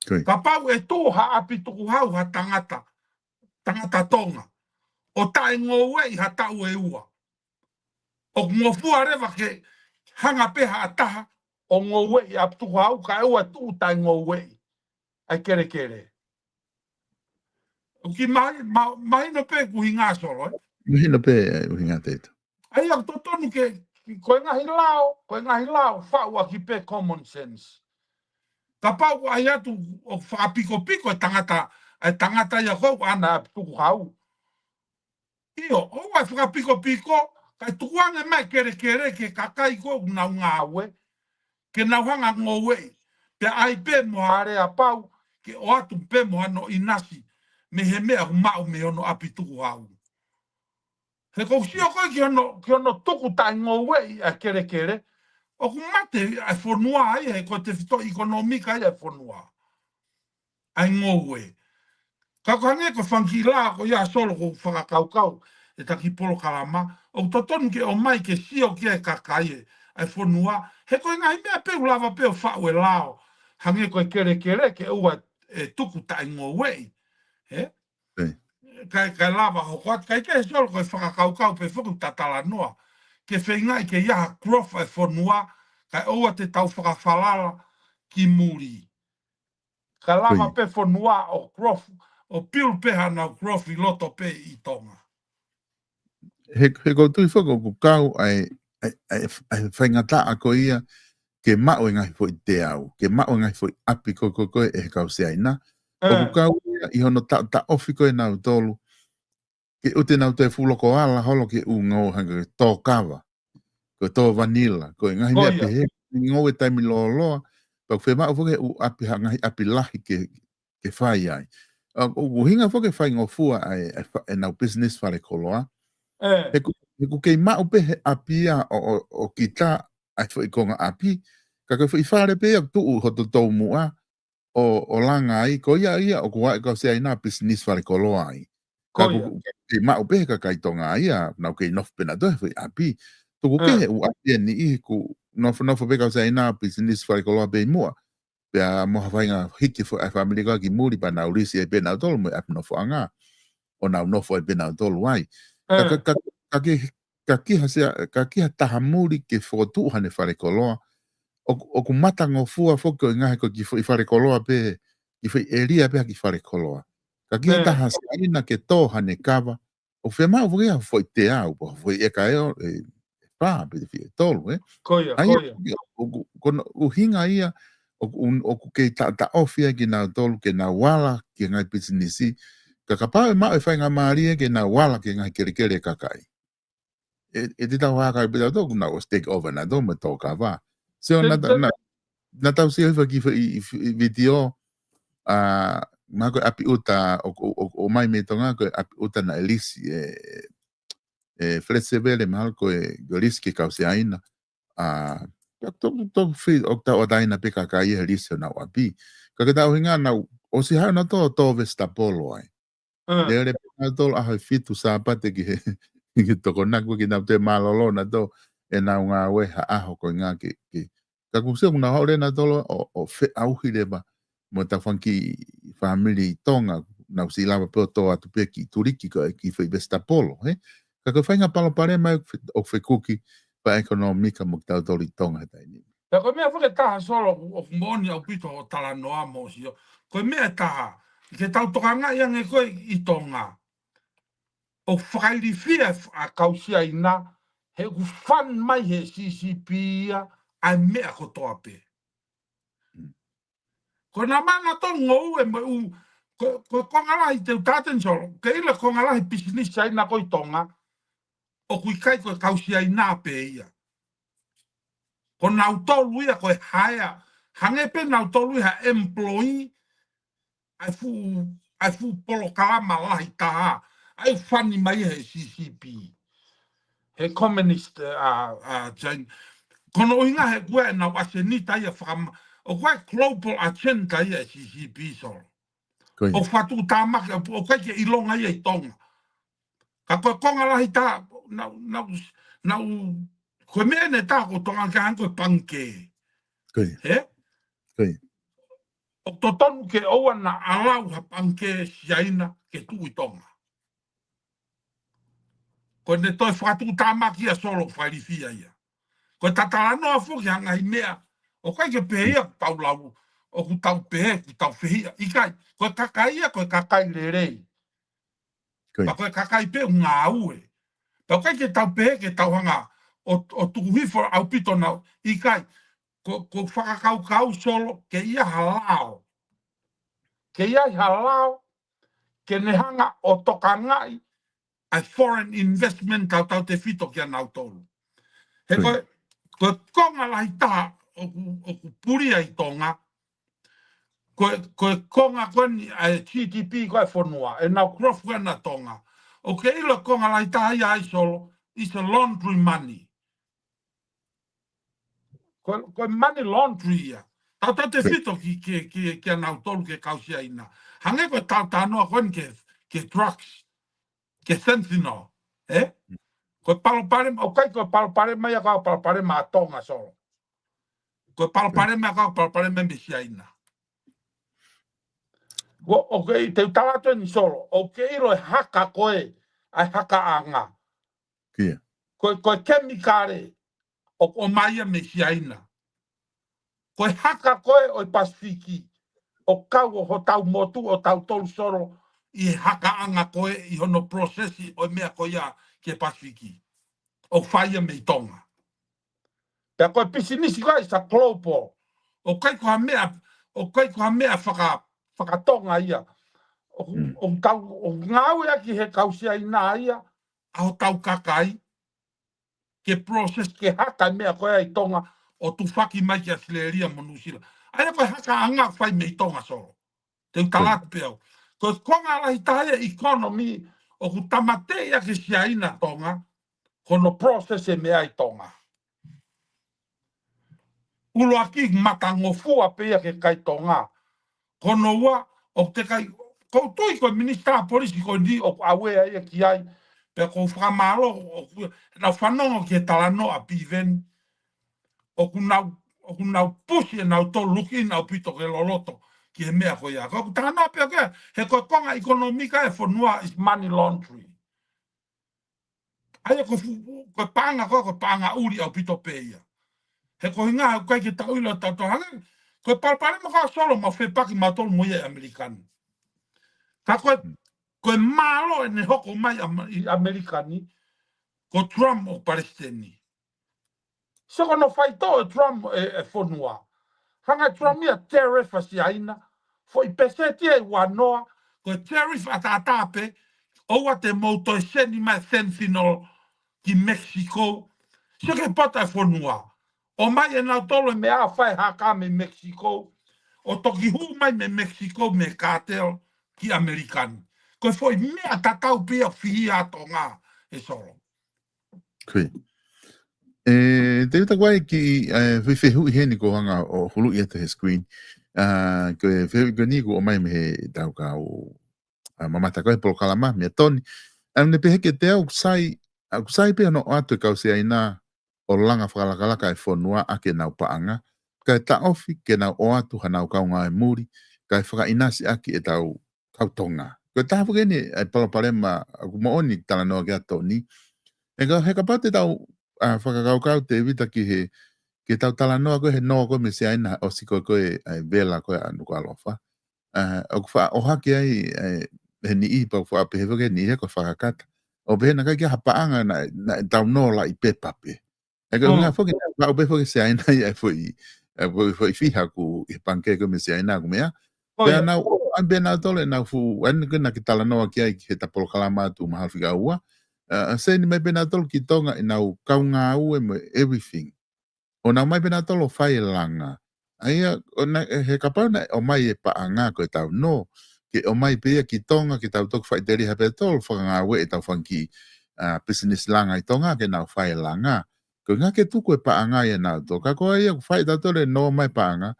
C: Ka pau e tō ha apituku hau ha tangata. Tangata tonga. O tae ngō wei ha tau e ua. O ngō fua rewa ke hanga peha ataha. O ngō wei apituku hau ka e ua tū tae ngō wei. Ai kere. O ki mai no pe kuhinga solo.
B: Mahina pe uhinga teito.
C: Ai au totonu ke koe ngahi lao, whaua ki pe common sense. Ka pau ai atu o whaapiko e tangata ia kou ana tuku hau. Io, o ai whaapiko, kai tukuange mai kere ke kakai kou nau ngāwe, ke nau hanga ngōwe, pe ai pe mohare a pau, ke o atu pe mohano inasi, me he mea humau me ono api tuku hau. He kou sio koe ki ono tuku tai ngōwe a kere, o ku mate ai whanua ai, he ko te whito ekonomika ai whanua. Ai ngōwe. Ka kange ko whanki la ko ia solo ko whakakaukau, e taki polo kalama, o totonu ke o mai ke sio ki ai kakai ai whanua, he koe ngai mea peu lava peu whau e lao, hange koe kere ke ua tuku tai ngōwe. He? Kai lava hoko atu, kai ke solo koe whakakaukau pe whaku tatala noa, ke whengai ke iaha growth ai whanua, kai oua te tau whakawhalala ki muri. Kai lava pe whanua o growth, o piu peha na growth i loto pe i tonga.
B: He koutu i whako ku kau ai whaingata a ko ia ke mao ngai fo i te au, ke mao ngai fo i api ko e he kau se aina. O ku kau ia i hono ta ofi ko e nau tolu, ke ute nau te fuloko ala holo ke u ngau hanga tō kawa, ko tō vanilla, ko e ngahi mea pehe, ngau e taimi loa, pau whe mao fo ke u api ha ngahi api lahi ke whai ai. O hinga fo ke whai ngofua e nau business whare koloa, he ku kei mao pehe api a o kita ai fo i konga api, ka koe fo i whare pe au tuu hoto tau mua o langa ai, ko ia o kua e kau se aina business whare koloa ai. Ka ku kei mao pehe ka kai tonga ia, nau kei nofu pena dohe fo i api, tuku kehe u api ni i ku nofu pe kau se aina business whare koloa pe mua, pea moha whainga hiki fo ai family ka ki muri pa nau risi e pena tolu mo api nofu anga, o nau nofu e pena tolu ai. Ka kiha taha muri ke whotu hane whare koloa, o ku mata ngofua whoko i ngahe ko ki whare koloa pe, ki whai eria pe ki whare koloa. Ka kiha taha saina ke tō hane kawa, o whea mau whea whoi te au, po whoi e ka eo, pā, pe te whi e tolu,
C: Koia.
B: O hinga ia, o ku kei ta ofia ki nau tolu, ke nau wala, ki ngai businessi, ka pau e mau e whainga maari ke nau wala ki ngai kere kakai. E te tau haka i pita tōku nau stake over na tō me tō ka wā. So na tau si hiwa ki i video, mā koe api uta, o mai me tonga koe api uta na elisi, flesevele mahal koe elisi ki kau se aina. Tōku whi o tau o taina pe kakai e elisi o nau api. Ka ke tau hinga nau, o si hau na tō vestapolo ai. Lere pe nau tōlu ahoi fitu sāpate ki he, ki toko naku ki nau te malolo na tō e nau ngā weha aho ko ngā ki ka kusea kuna haure na tolo o fe auhi leba mo ta whanki family tonga nau si lava peo tō atu pia ki turiki ko ki whai vestapolo ka ka whainga palo pare mai o whai kuki pa ekonomika mo tau tori tonga taini.
C: Ja koe mea whake taha solo o moni au pito o tala noa mo si o koe mea taha ke tau toka ngā iange koe i tonga o whakairi whia a kausia ina, he ku whan mai he CCP ia, ai mea ko toa pe. Ko nā mana tō ngou e ko ngala I te taten solo ke ila ko ngala business ai na ko tonga o kui kai ko kausia I na pe ia ko na utolu ia ko haya hange pe na utolu ha employee ai fu polo kalama lai ta ai fani mai he CCP he communist jan kono inga he kue na wasenita ia from o kue global agenda ia CCP so o fatu tamaka o kue ke ilonga ia I tonga ka koe konga lahi ta na koe mene ta ko tonga ka hanko panke he o totonu ke oa na alau ha panke siaina ke tu I tonga ko ne toi fatu tamaki ia solo whairifia ia ko tatalano a fuki hanga I mea o kai ke pehia tau lau o ku tau pehe ku tau fehia ikai ko kakai ia ko kakai lerei pa ko kakai pe ngā ue pa kai ke tau pehe ke tau hanga o tukuhifo au pito na ikai ko whakakau solo ke ia halao ke ia halao ke nehanga o toka ngai ai foreign investment tau te fito kia nau tolu he ko konga lai ta o puri ai tonga ko konga koni ai GDP ko fonua e na growth na tonga o ke ilo konga lai ta ai solo is a laundry money ko money laundry ya ta te fito ki na tolu ke kausia ina hange ko ta no kon ke drugs ke fentanyl ko palo pare o kai ko palo pare mai ka palo pare ma tonga solo ko palo pare mai ka palo pare mai bisiaina ko okay te talato ni solo okay ro haka koe ai haka anga ko kemikale o mai bisiaina ko haka koe o Pasifiki o kau ho tau motu o tau tolu solo I haka anga koe I hono processi o mea koia ke Pasifiki o whaia mei tonga. Pea koe pisinisi koe sa global. O kai koha mea whakatonga ia. O ngāu ia ki he kausia ina ia. A o tau kakai. Ke process ke haka mea koe I tonga. O tu whaki mai ki a sileria monusila. Aia koe haka anga whai mei tonga solo. Te utalatu peo. Koe konga lahi taia economy. O ku tamate ia ki sia ina tonga. Kono process e mea I tonga. Ulo aki matangofua pea ke kai tonga. Kono ua o te kai koutoi ko minister polisi ko di o awe ai ki ai pe ko whamaro na whanongo ke talano a piven o kunau pusi e nau to luki nau pito ke loloto ki he mea ko ia. Ko tana pea ke he ko konga ekonomika e whanua is money laundry. Aia ko panga uri au pito pea. He ko hinga kai ke tau ilo tato hange. Ko palpare mo ka solo ma fe paki ma tolu mo ia amerikani. Ka koe malo e ne hoko mai amerikani ko Trump o palestini. Soko no faito e Trump e fonua. Hanga Trump ia tariff asi aina. Fo I peseti e wanoa ko tariff atatape oua te mouto e seni mai fentanyl ki Mexico. Seke pata e fonua. O mai e nau tolo me a whai haka me Mexico. O toki hu mai me Mexico me cartel ki Amerikani. Koe foi mea tatau pia whia tonga e solo.
B: Kui. Te uta koe ki whiwhihu I heni ko hanga o hulu I ata he screen. Koe whiwhi ko ni ko o mai me he tau ka o mamata koe polo kalama mea toni. Ne peheke te au kusai pia no atu kau se aina o langa whakalakalaka e whonua a ke nau paanga. Kai ta ofi ke nau o atu hanau kau ngā e muri. Kai whakainasi aki e tau tonga. Koe taha whakeni e palapalema aku mooni tala noa kia toni. E ka heka pate tau whakakaukau te evita ki he ke tau tala noa koe he noa koe me se aina o si koe vela koe anu ko alofa. O ku wha o haki ai he ni I pau wha pehe whake ni he koe whakakata. O pehe na kai kia hapaanga na tau noa la I pepape. E ka unga whake na o pehe whake se aina I fwoi fiha ku I panke koe me se aina ku mea. Pea nau an bena tole na fu an kena kita la no kia ki ta polo kalama tu mahal figa ua se ni mai bena tole ki tonga ina u kaunga u everything ona mai bena tole fai langa aia ona he kapana o mai e pa anga ko tau no ke o mai pe ki tonga ki tau tok fai deri ha petol fa nga we tau fanki business langa i tonga ke na fai langa ko nga ke tu ko pa anga ia na to ka ko ia fai ta tole no mai pa anga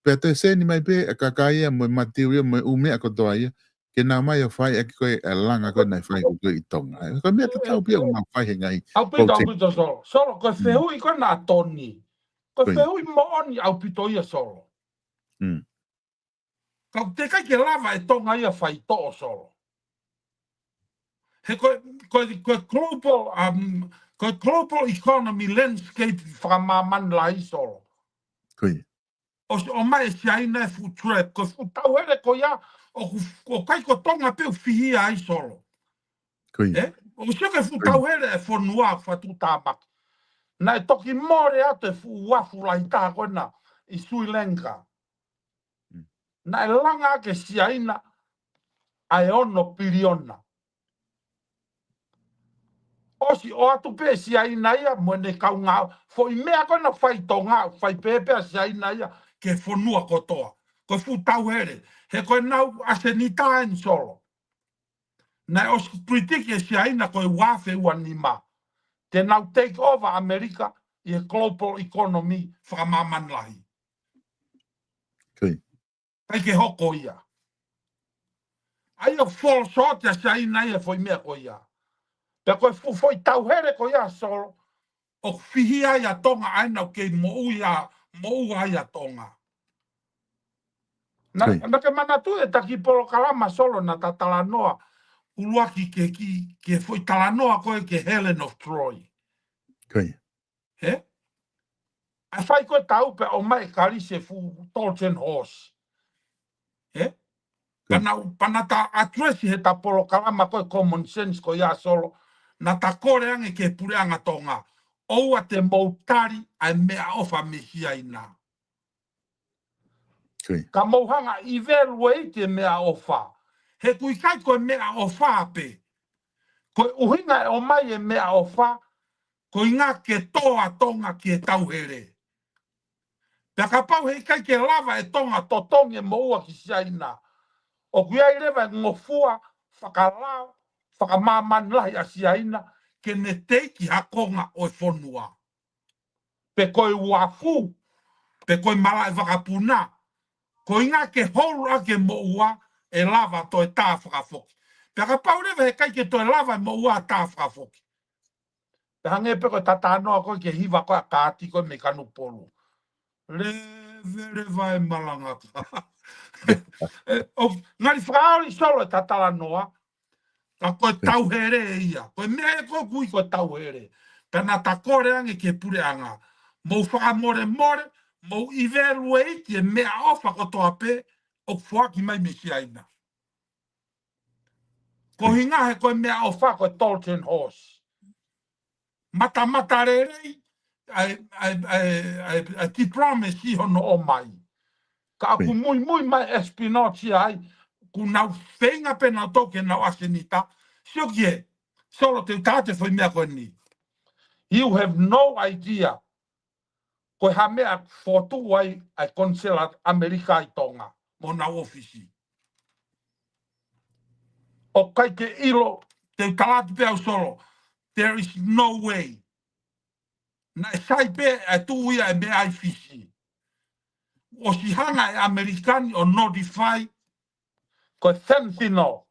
B: pe te se ni mai pe ka kai mo material mo ume ko to ia ke na mai o fai e ko langa ko na fai ko i tonga ko me ta tau pe o ma fai ngai
C: au pito solo ko fehu i ko na toni ko fehu i mo oni au pito ia solo ka te kai ke lava e tonga ia fai to solo he ko global economy landscape whakamaman lai solo. O mai si aina fu trap, ko fu tau hele ko ia, o kai ko tonga pe fihi ai solo. O se ke fu tau hele e whanua whatu tāmak. Na e toki more ate fu wafu lai tā koina i Sri Lanka. Na e langa ke si aina ai ono piriona. Osi o atu pe si aina ia mo ne kaunga fo i mea kona fai tonga fai pepe si aina ia ke fonua kotoa ko fu tau here he ko nau asenita en solo na os critique si aina ko wafe wanima te nau take over America i global economy whakamaman lahi kai ke hoko ia ai o fall short si aina ia fo i mea ko ia pe ko fu foi tau here ko ia solo o fihia ia tonga aina ke mo ia tonga. Na ke mana tu e taki polo kalama solo na tatalanoa uluaki ke foi talanoa koe ke Helen of Troy. He? A fai koe tau pe o mai karise fu Trojan horse. He? Pana ta atresi he ta polo kalama koe common sense ko ia solo na ta kore ange ke pureanga tonga. Oua te moutari ai mea ofa mehia ina. Ka mouhanga evaluate mea ofa. He kui kai koe mea ofa pe. Koe uhinga e o mai e mea ofa, koe ngā ke toa tonga ki e tauhere. Pea ka pau hei kai ke lava e tonga to tonge moua ki siaina. O kui ai rewa ngofua, whakalao, whakamaman lahi a siaina, ke ne teiki hakonga o e whonua. Pe koe wafu, pe koe mala e whakapuna, koe ngā ke houra ke moua e lava to e tā whakafoki. Pe ka pau rewa he kai ke to e lava e moua tā whakafoki. Pe hange pe koe tatanoa koe ke hiwa koe a kāti koe me kanu polu. Rewa e malangaka. Ngari whakaori solo e tatalanoa, ka koe tauhere e ia. Koe mea e koe kui koe tauhere. Pena ta kore ange ke pure anga. Mou whakamore more, mou evaluate e mea ofa ko toa pe, o whaki mai me si aina. Ko hinga he koe mea ofa koe Trojan horse. Mata rerei, ai ti promise i hono o mai. Ka aku mui mai espinoci ai, ku nau whenga pena toke nau asenita, sio kie, solo te tate foi mea koe ni. You have no idea. Koe ha mea fotu ai ai konsela Amerika i tonga, mo nau ofisi. O kai ke ilo, te talatu pe au solo, there is no way. Na e sai pe e tu ia e mea ai fisi. O si hanga e Amerikani o notify, koe fentanyl,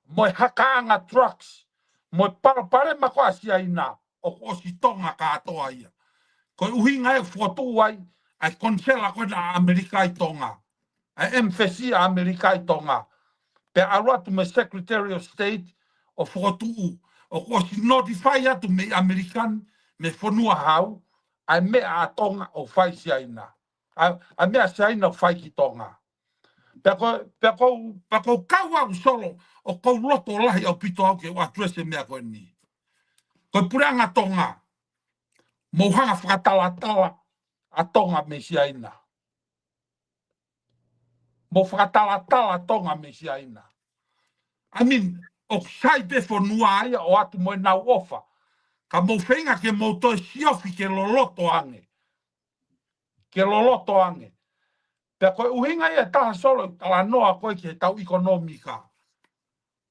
C: mo e hakaanga drugs, mo e parapare mako asia ina, o si tonga katoa ia. Koe uhinga e fotu ai, ai konsela koe na Amerika i tonga. Ai emphasi a Amerika i tonga. Pe arua tu me Secretary of State o fotu o si notify atu me Amerikan me fonua hau, ai mea a tonga o fai si aina. Ai mea si aina o fai ki tonga. Pe ko kaua u solo o kou loto lahi au pito au ke o atrese mea koe ni. Koe pureanga tonga. Mouhanga whakatala a tonga me si aina. mo whakatala tonga me si aina. I mean, o sai pe whanua aia o atu mo nau ofa. Ka mo whenga ke mo toi siofi ke loloto ange. Ke loloto ange. Pea koe uhinga ia taha solo tala noa koe ke tau ekonomika.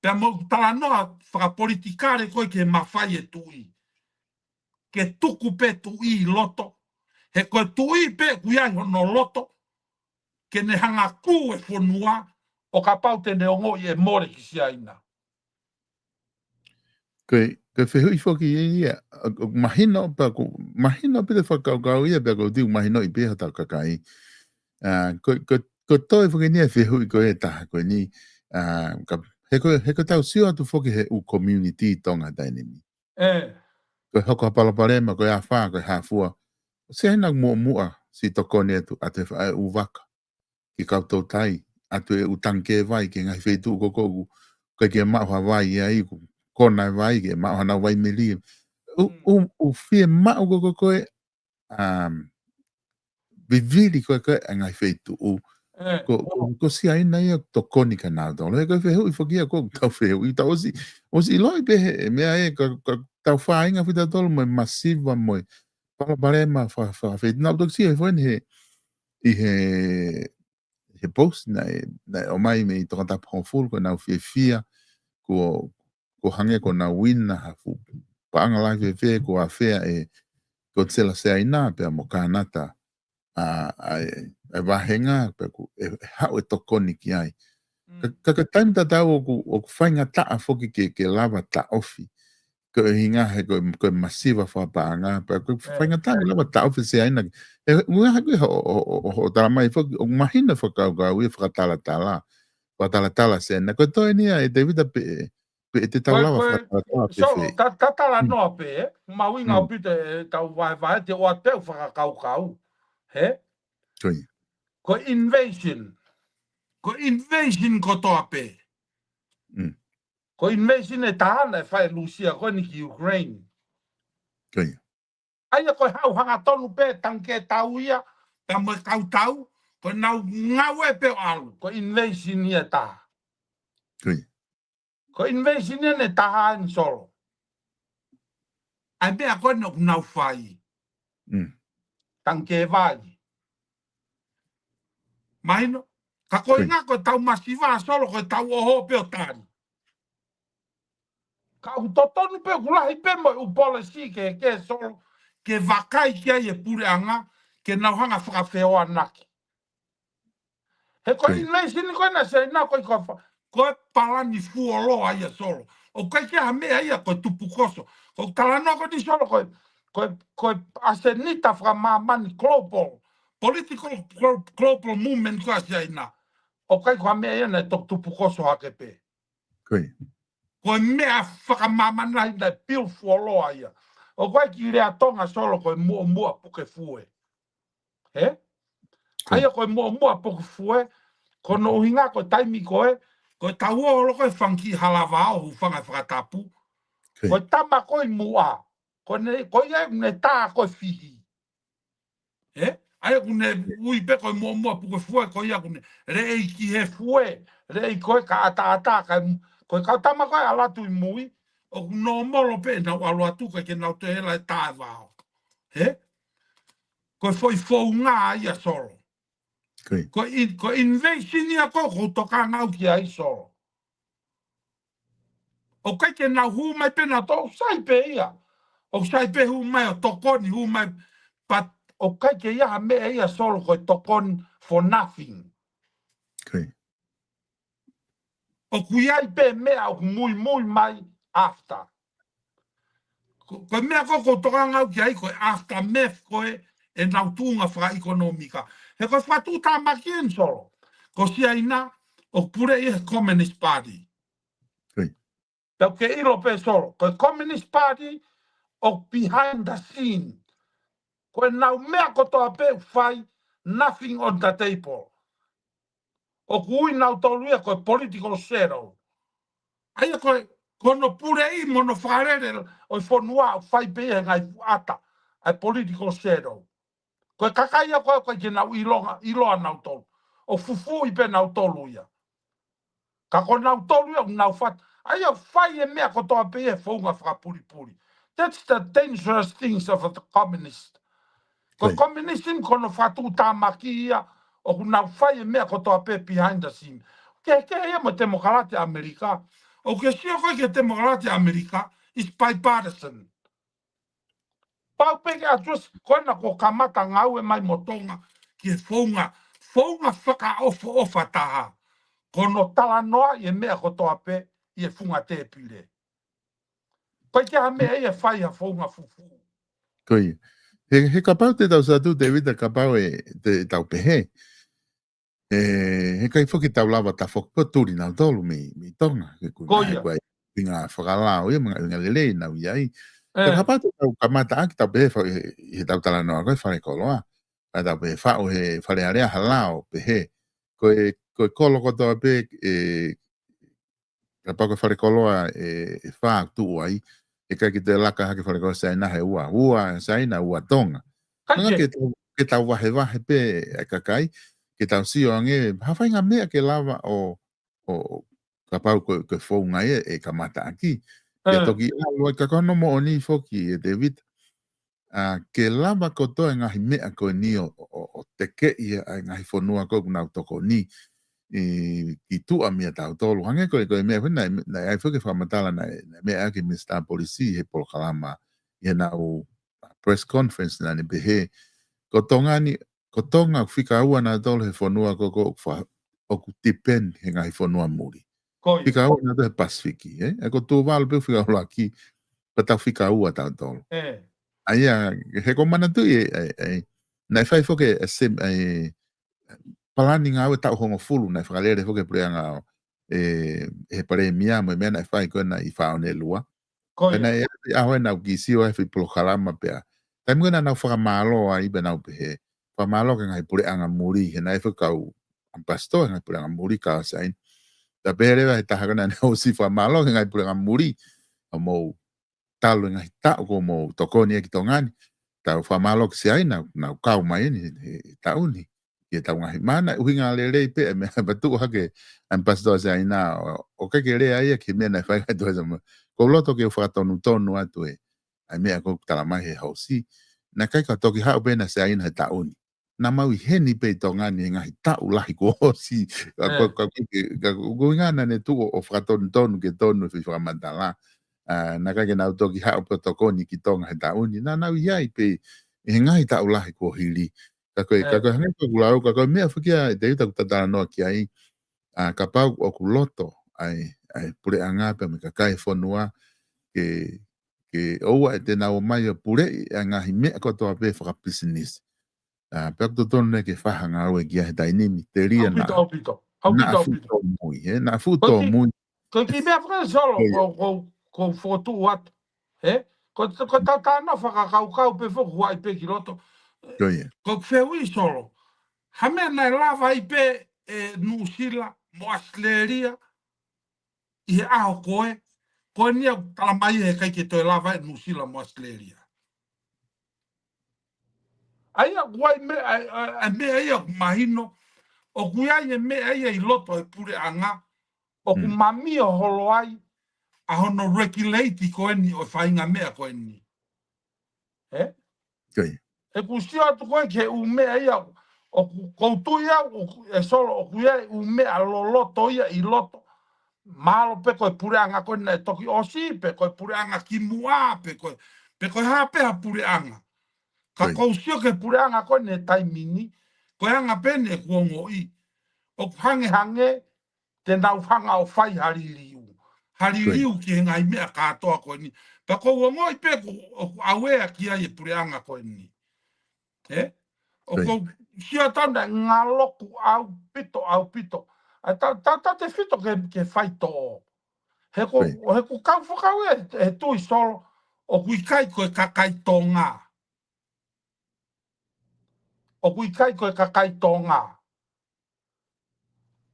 C: Pea mo tala noa whakapolitikare koe ke mawhai e tui. Ke tuku pe tui loto. He koe tui pe kuiai hono loto. Ke ne hanga ku e whanua o ka pau te neongo i e more ki si aina.
B: Koe whehui whoki ia, mahina pe te whakaukau ia, pia ko tiu mahina i peha tau kakai. Ko toi whoki nia whehui koe e taha koe ni, he ko tau sio atu whoki he u community tonga dainimi. Koe hoko hapalaparema, koe a whaa, koe hafua. Se aina mua si tokone atu, ate whae u waka. Ki koutou tai, atu e u tanke vai, ke ngai whetu kokogu, koe ke maua vai ia iku. Kona vai ke ma hana vai meli u fie ma go koe vivili koe ngai feitu u ko si ai nei to konika na do le ko fe hu fogia ko tau fe u tau osi loi be me ai ko tau fa inga fita tol mo massiva mo para barema fa fe na do si foi he he post na o mai me to ta proful ko na fia ko hange ko na wina hafu paanga la fe ko afea e ko tsela se aina pe mo kanata e vahenga pe ko ha o tokoni ki ai ka time ta o fainga ta foki ke lava ta ofi ko hinga he ko massiva fa paanga pe ko fainga ta lava ta ofi se aina ngua ha o ta mai foki o mahina foka ga wi fa tala se na ko to ni e David pe te tau lava whakatala pe whee.
C: Tatala noa pe, mawinga o pite tau vai te oa teu whakakau. He?
B: Toi.
C: Ko invasion. Ko invasion ko toa pe. Ko invasion e tahana e whae Lucia ko ni ki Ukraine.
B: Toi.
C: Aia ko hau hanga tonu pe tanke tau ia, ta mo kau, ko nau ngau e pe alu. Ko invasion ia taha.
B: Toi.
C: Ko invasion ia ne taha in solo. Ai bea koe no nau whai. Tanke vai. Maino, ka koe ngā koe tau masiva solo koe tau oho pe o tari. Ka utotonu pe kulahi pe mo u policy ke solo, ke vakai kia e pure anga, ke nauhanga whakawheo anaki. He koe invasion ni koe na se na koe palani fuolo aia solo. O koe kia hamea ia koe tupu koso. Ko talanoa koe ni solo koe asenita whakamamani global. Political global movement koe asia ina. O kai koe mea ia nei tok tupu koso hake pe. Koe mea whakamamana ina pil fuoloa ia. O koe ki rea tonga solo koe mua puke fue. He? Aia koe mua puke fue. Kono uhinga koe taimi koe tau olo koe whanki halavao hu whanga whakatapu. Koe tama koe mua. Koe ia ne tā koe fihi. He? Aia kune ui pe koe mua puke fue koe ia kune rei ki he fue. Rei koe ka ata koe kau tama koe alatu i mui. O kuno molo pe nau alu atu koe ke nau te hela e tā vao. He? Koe foi fou ngā ia solo. Ko invasion ia ko toka ngau ki ai solo. O kai ke nau hu mai pena to sai pe ia. O sai pe hu mai o tokoni hu mai but o kai ke ia me ia solo ko tokon for nothing. O kuiai pe mea o mui mai after. Ko mea ko toka ngau ki ai ko after meth ko e nau tunga whaka ekonomika. He koe whatu tā makien solo. Ko sia ina o pure i Communist Party. Tau ke ilo pe solo. Ko Communist Party o behind the scene. Ko nau mea ko toa pe whai nothing on the table. O kui nau toluia ko political zero. Aia kono pure i mono wharere o whanua o whai pe ngai ata. Ai political zero. Koe kakaia koe ke nau iloa nau tolu. o fufu I pe nau tolu ia. Ka ko nau tolu ia nau fat. Ai o fai e mea ko toa pe e whaunga whakapuri. That's the dangerous things of the communist. Ko communism kono fatu tamaki ia o nau fai e mea ko toa pe behind the scene. Ke ia mo demokrate Amerika. O ke sio koe ke demokrate Amerika is bipartisan. Pau peke atus koina ko kamata ngau e mai motonga ki e whaunga whaka ofa taha. Kono tala noa I e mea ko toa pe I e funga te pire. Pai ke ha mea I e whai ha whaunga fufu.
B: Koi. He kapau te tau satu David a kapau te tau pehe. He kai whoki tau lava ta whokpoturi nau tolu mi tonga.
C: Koia.
B: Pinga whakalao ia mga lele nau iai. Te kapau te tau kamata aki tau pehe he tau tala noa koe whare koloa. Ka tau pehe whao he whare area halao pehe. Koe kolo kotoa pe kapau koe whare koloa whaa tu ai. E kai ki te laka hake whare koloa saina he ua saina ua tonga. Nanga ke tau wahe pe e kakai. Ke tau sio ange, hawhai ngā mea ke lava o kapau koe whaunga e kamata aki. Ke toki aloi kakono mo o ni whoki David. Ke lava kotoa ngahi mea koe ni o teke ia ngahi whanua koe kunau toko ni. Ki tua mea tau tolu. Hange koe mea whina, na ai whuke whamatala na mea ake Mr. Polisi he polo kalama. Ia nau press conference na ni behe. Kotonga whika ua na tolu he whanua koko oku depend he ngahi whanua muri. Whika ua na tolu he Pasifiki. Eko tū walu pe whika ua ki patau whika ua tau tolu. Aia, he ko mana tui nai whai whoke palani ngā ua tau hongo fulu nai whakalere whoke preanga he pare mia mo mea nai whai koe na I whaone lua. Nai ahoe nau ki siwa he whipolo kalama pea. Tai mwena nau whakamalo a ibe nau pehe. Whamalo ke ngai pure anga muri, he nai whakau ampasto, ngai pure anga muri ka sain. Ta peherewa he tahakana ne o si whamalo ke ngai pure anga muri, o mou talo ngai tau ko mou tokoni e ki tongani. Ta whamalo ke sain, nau kau mai ni, he tauni. Ke tau ngahi mana, uhinga le rei pe, me batu hake ampasto sain na, o keke rea ia ke mea nai whaikai toa sama. Ko loto ke whakatonu tonu atu e, ai mea ko talamai he hausi. Na kai ka toki hau pena sain he tauni. Na maui heni pe tongani ngahi tau lahi ko hosi. Ko ingana ne tu o whakatonu ke tonu fi whakamantala. Na kai ke nau toki hau protokoni ki tonga he tauni. Na nau iai pe he ngahi tau lahi ko hili. Kako hange ko kulau, kako mea whikia te uta kutatara noa ki ai. Ka pau o kuloto ai pure anga pe me kakai whanua ke oua e te nau mai o pure ngahi mea kotoa pe whakapisinisi. Pek to tonu ke whahanga au e kia he tainimi, te ria na
C: Aupito.
B: futo mui, na futo mui.
C: Ko ki mea whakasolo ko whotu watu, ko tau tāna whakakaukau pe whoku wai pe ki roto. Ko whewi solo, ha mea nai lava I pe Nusila, mo Australia, I he aho koe, koe nia talamai he kai ke toi lava Nusila mo Australia. Aia guai mea ia mahino, o guai mea ia I loto e pure anga, o ku mami o holo ai, a hono regulate koe ni o whainga mea koe ni. E ku sio atu koe ke u mea ia, o ku koutu ia, e solo o ku ia u mea lo loto ia I loto. Malo pe koe pure anga koe na e toki osi, pe koe pure anga ki mua, pe koe hape ha pure anga. Ka kousio ke pure anga koe ne taimini, koe anga pene kuongo I. O hange, te nau hanga o whai haririu. Haririu ki he ngai mea katoa koe ni. Pa kou ngoi pe o awea ki ai e pure anga koe ni. O kou sia tauna ngā loku au pito. Ta te whito ke whai tō. He ko kau whakau he tui solo, o kui kai koe kakai tō ngā. O kui kai koe kakai tō ngā.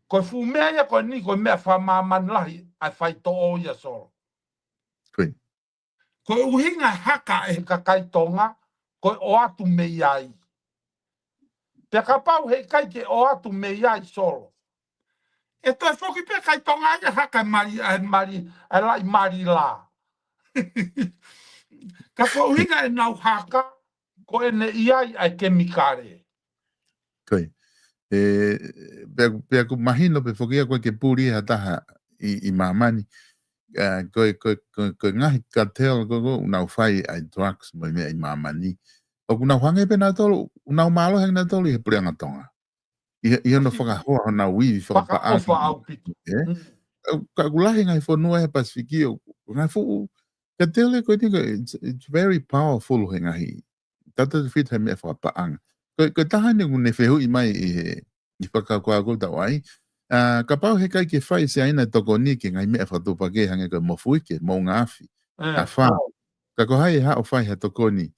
C: Koe fu mea ia koe ni koe mea whamaman lahi ai whai tō o ia solo. Koe uhinga haka e kakai tō ngā, koe o atu mei ai. Pe ka pau he kai ke o atu me ia solo. E toi foki pe kai tonga ia haka mari ai lai mari la. Ka po hinga e nau haka ko e ne iai ai kemikare.
B: Koi. Pe ku mahino pe fokia koe ke puri hataha I mamani. Koe ngahi cartel ko unau whai ai drugs mo me I mamani. O kuna hange pe na tolu, unau malo hang na tolu he pureanga tonga. Ia no whakahoa na ui
C: Whaka ofa au pitu.
B: Ka kulahi ngai whanua he Pasifiki o ngai fu cartel koe tika it's very powerful he ngahi. Tata te fit he me whakapaanga. Koe taha ne kune whehu I mai I whakakoa ko tawai. Ka pau he kai ke whai se aina toko ni ke ngai mea whatupa ke hange koe mofui ke mo ngāwhi. A whā. Ka ko hai hao whai he toko ni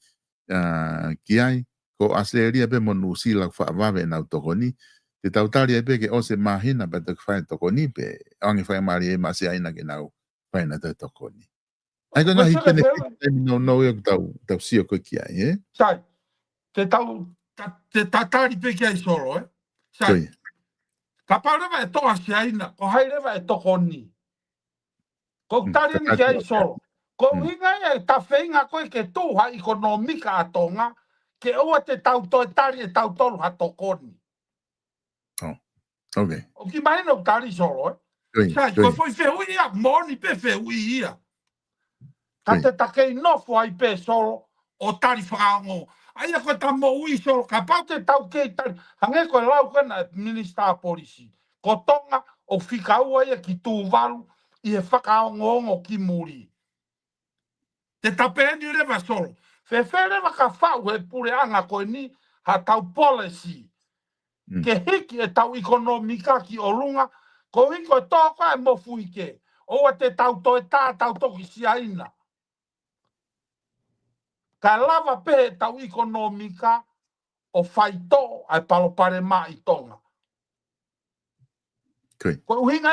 B: ki ai ko Australia pe mo nusila whaawawe nau toko ni. Te tautari e pe ke o se mahina pa te whai toko ni pe angi whai mari e masi aina ke nau whai na te toko ni. Ai ka ngahi pene no e tau sio koe ki ai,
C: Sai, te tatari pe ki ai solo, Sai. Ka paurewa e toa si aina, ko hairewa e toko ni. Ko tari ni ki ai solo. Ko hinga e ta whainga koe ke tūha ekonomika a tonga, ke ua te tauto e tari e tautolu ha toko ni.
B: Okay.
C: O ki mai no tari solo, Sai, ko foi whehui ia, moni pe whehui ia. Ka te takei nofo ai pe solo, o tari whakaongo. Aia koe ta mo ui solo, ka pau te tau kei tari. Hange koe lau kena Minister Polisi. Ko tonga o whikaua ia ki tūwaru I he whakaongo ki muri. Te tapeni rewa solo. Rewa ka whau he pure anga koe ni ha tau policy. Ke hiki e tau ekonomika ki o lunga, ko hiko e tōka e mofu ike. Oa te tau to e tā tau toki si aina. Ka lava pe tau ekonomika o whaito ai palopare mā I tonga. Ko uhinga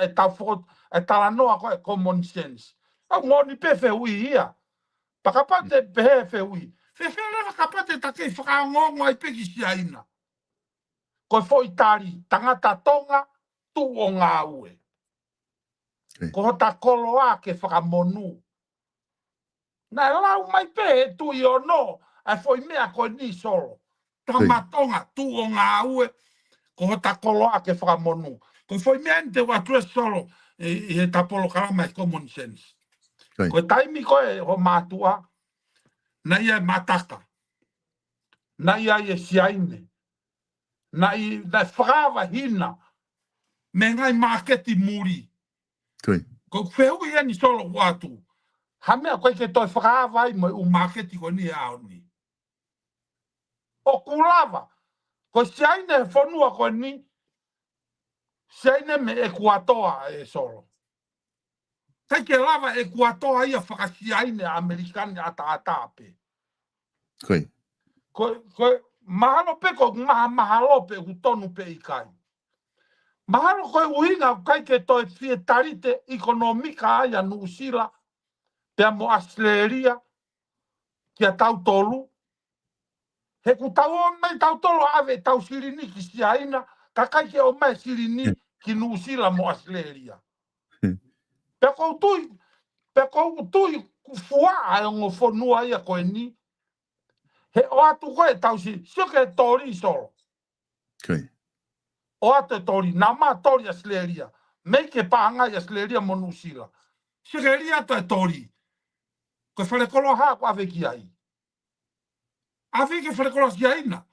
C: e tau whakot, e tala noa koe common sense. Au ngoni pe whehui ia. Pakapate pehe whehui. Whewhelewa kapate take whakaongongo ai peki si aina. Ko foi tari tangata tonga tu o ngā ue. Ko hota koloa ke whakamonu. Nā lau mai pe tu I ono, ai foi mea koe ni solo. Tamatonga tu o ngā ue, ko hota koloa ke whakamonu. Ko foi mea ni te watua solo, he tapolo karama e common sense. Ko taimi koe ho mātua, na ia mataka, na ia e siaine, na whakawa hina, me ngai marketi muri. Ko whehu ia ni solo watu. Hamea koe ke toi whakawa ai mo marketi ko ni ao ni. O kulava, ko siaine whanua ko ni, siaine me Ekuatoa e solo. Kai ke lava Ekuatoa ia whakasiaine Amerikani ata pe. Koe mahalo pe ko mahalo pe utonu pe ikai. Mahalo koe uhinga kai ke toi fie tarite ekonomika aia Nusila pea mo Australia kia tau tolu. He ku tau o mai tau tolu ave tau sirini ki si aina, ka kai ke o mai sirini ki Nusila mo Australia. Pea kou tui kufua ai ongo whanua ia koe ni, he o atu koe tau si, ke tori solo. O atu tori, nā mā tori Australia, mei ke pāngai Australia mo Nusila. Ke ria to tori, koe wharekolo haa ko ave ki ai. Ave ke wharekolo ki aina.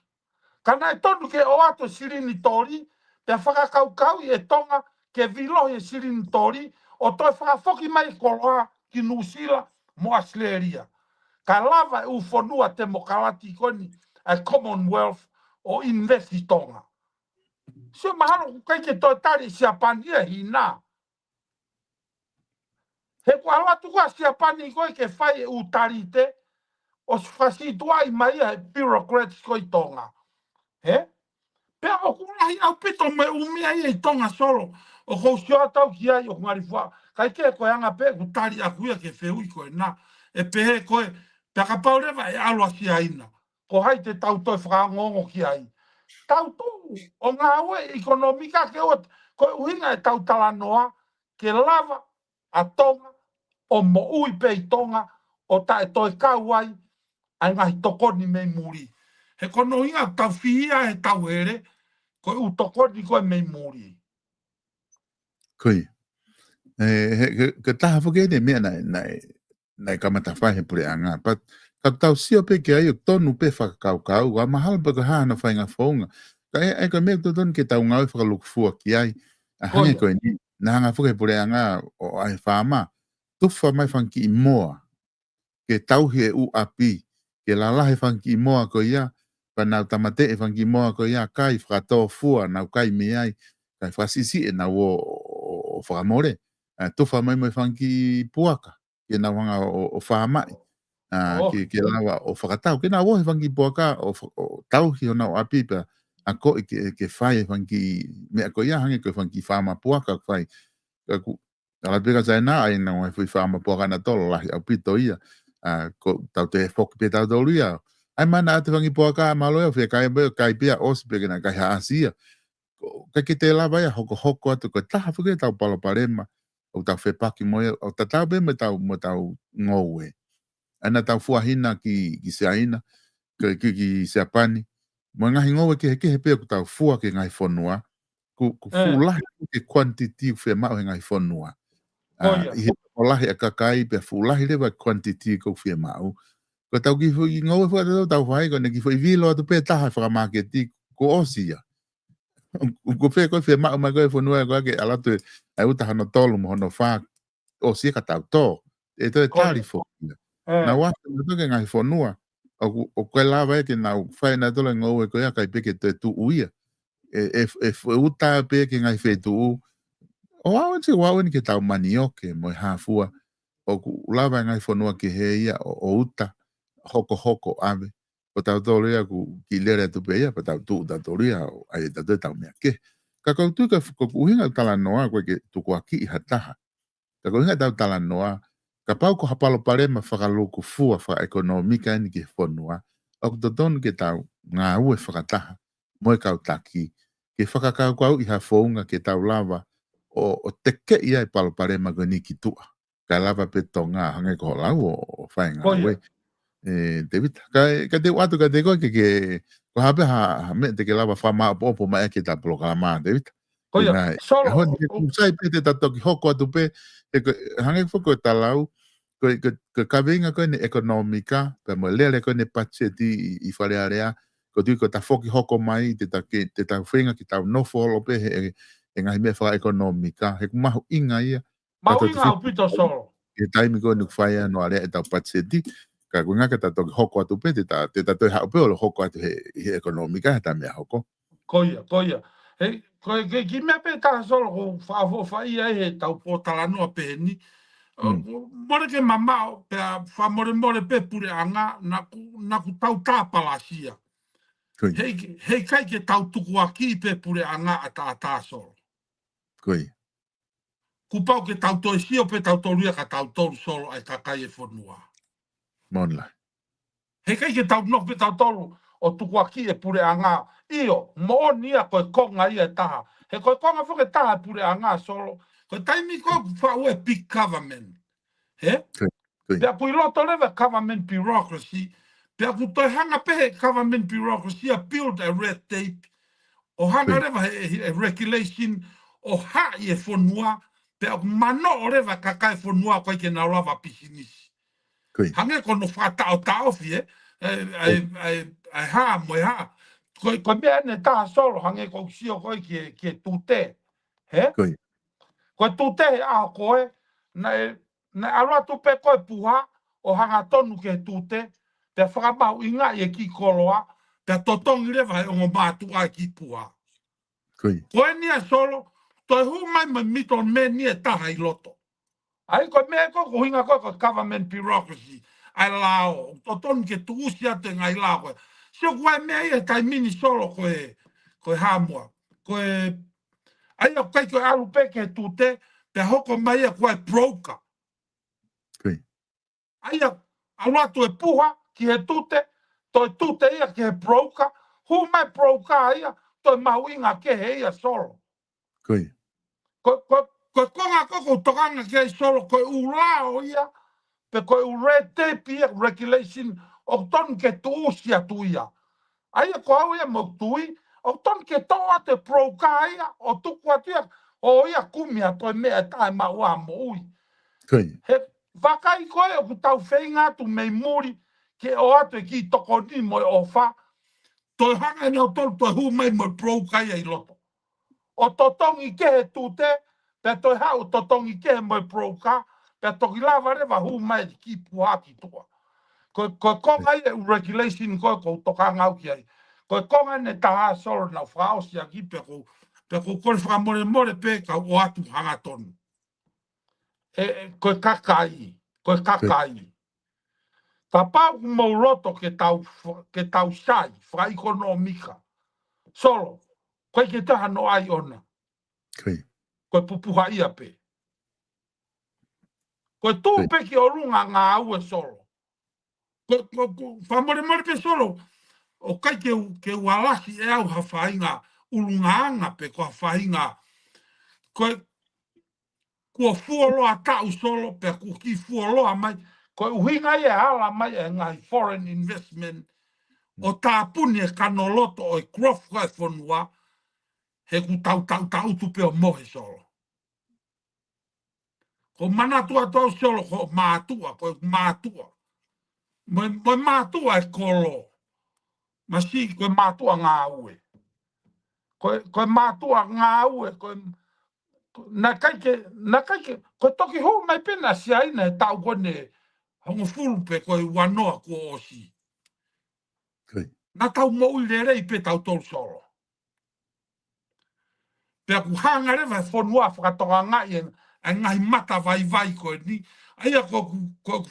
C: Kana e tonu ke o atu sirini tori, pea whakakaukau I e tonga ke vilohi e sirini tori, o toi whakafoki mai koloa ki Nusila mo Australia. Ka lava e ufonua te mokalati koni a Commonwealth o investi tonga. Se mahalo kai ke toi tari siapania hina. He kua alatu kua siapani koe ke whai e utarite o whasituai mai e bureaucrats koi tonga. He? Pea o kurahi au pito me umia I tonga solo. O kou sio tau ki ai o ngarifua. Kai ke koe anga pe kutari akuia ke whehui koe na. E pehe koe, pea ka paurewa e alua si aina. ko hai te tau toi whakangongo ki ai. Tau tu, o ngā ue ekonomika ke o, ko uhinga e tau tala noa, ke lava a tonga, o mo ui pe i tonga, o ta e toi kau ai, ai ngahi tokoni mei muri. He kono inga tau whihia e tau ere, ko u tokoni koe mei muri.
B: Koi. Ke taha whuke ne mea nai kamata whai he pure anga. Pat ka tau sio pe ke ai o tonu pe whakakau, wa mahal pa ka hana whai ngā whaunga. Ka e ka mea tonu ke tau ngau whakaluku fua ki ai. A hange koe ni, na hanga whuke pure anga o ai whama, tuwha mai whanki i moa. Ke tau he u api, ke lalahe whanki i moa ko ia, pa nau tamate e whanki i moa ko ia, kai whakatoa fua, nau kai me ai, kai whasisi e nau o whakamore. Tuwha mai mai whanki puaka, ke nau hanga o whaamai, ke lawa o whakatau, ke nau he whanki puaka, o tau hi o nau api, pa a ko ke whai whanki, mea ko ia hange ko whanki whaama puaka whai, ala peka sai nā ai nau e whi whaama puaka na tolo lahi au pito ia, ko tau te whoki pe tau tolu ia, ai mana ate whangi puaka a malo ea, whia kai pia osi peke na kai haasia, kai ke te lawa ia hoko atu, ko taha whuke tau palo parema, o tau whepaki moe, o tatau be me tau ngoue. Ana tau fuahina ki seaina, ki seapani, mo ngahi ngoue ke he pea ku tau fua ke ngai whanua, ku fulahi ke quantity whea mao he ngai whanua. I he olahi a kakai pea fulahi lewa quantity ko whea mao. Ko tau ki ngoue fua tau whai, ko ne ki whai vilo atu pea taha whakamāketi ko osia. Ko pea koe whea mao mai koe whanua ko ake alatu ai uta hano tolu mo hono wha o sia ka tau tō. E toi tari whokia. Na wata na toke ngai whanua. O koe lawa eke nau whai na tole ngoue koe akai peke toi tu uia. E uta peke ngai whai tu u. O awan te wawen ke tau manioke mo hafua. O lawa ngai whanua ke he ia o uta hoko ave. O tau tolu ia ku ki lere tu pe ia pa tau tu da tolu ia ai tau mea ke. Ka koutu ka uhinga tala noa koe ke tuku aki i hataha. Ka uhinga tau tala noa, ka pau ko hapalo parema whakaluku fua whakaekonomika ni ke whanua, o kutotonu ke tau ngā ue whakataha, moe kau taki, ke whakakau kau i hafounga ke tau lava, o teke ia i palo parema koe ni ki tua. Ka lava pe to ngā hange ko lau o whai ngā ue. David, ka te watu ka te koe ke ko hape ha me te ke lava whama opo mai ke ta programa David.
C: Koia, solo.
B: Hon ke kusai pe te tatoki hoko atu pe hange foko talau ko kavinga ko ne ekonomika pe mo lele ko ne patseti I whare area ko tu ko ta foki hoko mai te ta whenga ki tau nofo holo pe e ngahi mea wha ekonomika he kumahu inga ia.
C: Mau inga au pito solo.
B: E taimi ko nuk whaia no area e tau patseti ka kunga ka tatoki hoko atu pe te tatoi hao pe olo hoko atu he ekonomika he ta mea hoko.
C: Koia. Hei, koe ki mea pe taha solo ko whaia he tau pōtala noa pe ni. More ke mamao pe more pe pure anga na ku tau tāpalasia. Hei kai ke tau tuku aki pe pure anga a tā solo.
B: Koia.
C: Ku pau ke tau toi sio pe tau toruia ka tau toru solo ai kakai e whanua.
B: Monla.
C: Hei kai ke tau nok pe tau toru o tuku aki e pure anga. Io, mo nia koe konga ia taha. He koe konga whuke taha pure anga solo. Koe taimi koe whau e big government. He? Pea kui loto lewe government bureaucracy. Pea ku toi hanga pehe government bureaucracy a build a red tape. O hanga lewe he regulation. O hai e whanua. Pea mano o lewe kakai whanua koe ke na lava pisinisi. Hange kono whakatao taofi ai ha moe ha. Koe mea ne taha solo hange kou sio koe ki tūte. He? Koe tūte he aho koe, na aluatu pe koe puha, o hanga tonu ke tūte, pe whakamahu inga I ki koloa, pe totongi lewa he ongo mātu ai ki puha. Koe nia solo, toi hu mai me mito me nia taha I loto. Ai koe mea koe hinga koe government bureaucracy, ai lao, totonu ke tuusi atu ngai lao koe. Sio koe mea ia tai mini solo koe hamua. Koe aia kai koe alu peke tūte, pe hoko mai ia koe broker. Aia aluatu e puha ki he tūte, toi tu te ia ke broker, hu mai broker ia, toi mauinga ke he ia solo.
B: Koi.
C: Ko konga koko tokanga ke solo, ko ulao ia, pe ko ure te pia regulation, o ton ke tu usia tu ia. Aia ko au ia mo tui, o ton ke toa te broker ia, o tu kuatia, o ia kumia toi mea tae maua mo ui.
B: Koi.
C: He wakai koe o ku tau whainga tu mei muri ke o atu ki toko ni mo o wha. Toi hanga ni o tolu toi hu mai mo brokai ai loto. O totongi ke he tūte, pe toi hau totongi ke he mo broka, pe toki lava rewa hu mai ki puhaki tua. Koe konga i e regulation koe ko toka ngau ki ai. Koe konga ne taha soro na whaosi a ki pe ko kore whakamore more pe ka o atu hanga tonu. Koe kakai. Koe kakai. Ta pau mo roto ke tau sai, fra ekonomika. Solo, koe ke taha no ai ona.
B: Koi.
C: Koe pupuha ia pe. Koe tūpe ki o runga ngā ue solo. Whamore more pe solo, o kai ke ualasi e au hawhainga urungaanga pe ko hawhainga. Koe kua fuoloa tau solo pe ku ki fuoloa mai. Koe uhinga e ala mai e ngai foreign investment. O tā puni e kanoloto o e growth koe whanua, he ku tau tupe o mohe solo. Ko manatua tau solo ko mātua, ko mātua. Moi mātua e kolo. Masi ko mātua ngā ue. Ko mātua ngā ue, na kaike, ko toki hou mai pena si aina e tau kone hongo fulupe ko e wanoa ko osi. Na tau mo i le rei pe tau tolu solo. Pea ku hanga rewa whanua whakatoa ngai e ngai mata vai ko e ni. Aia ko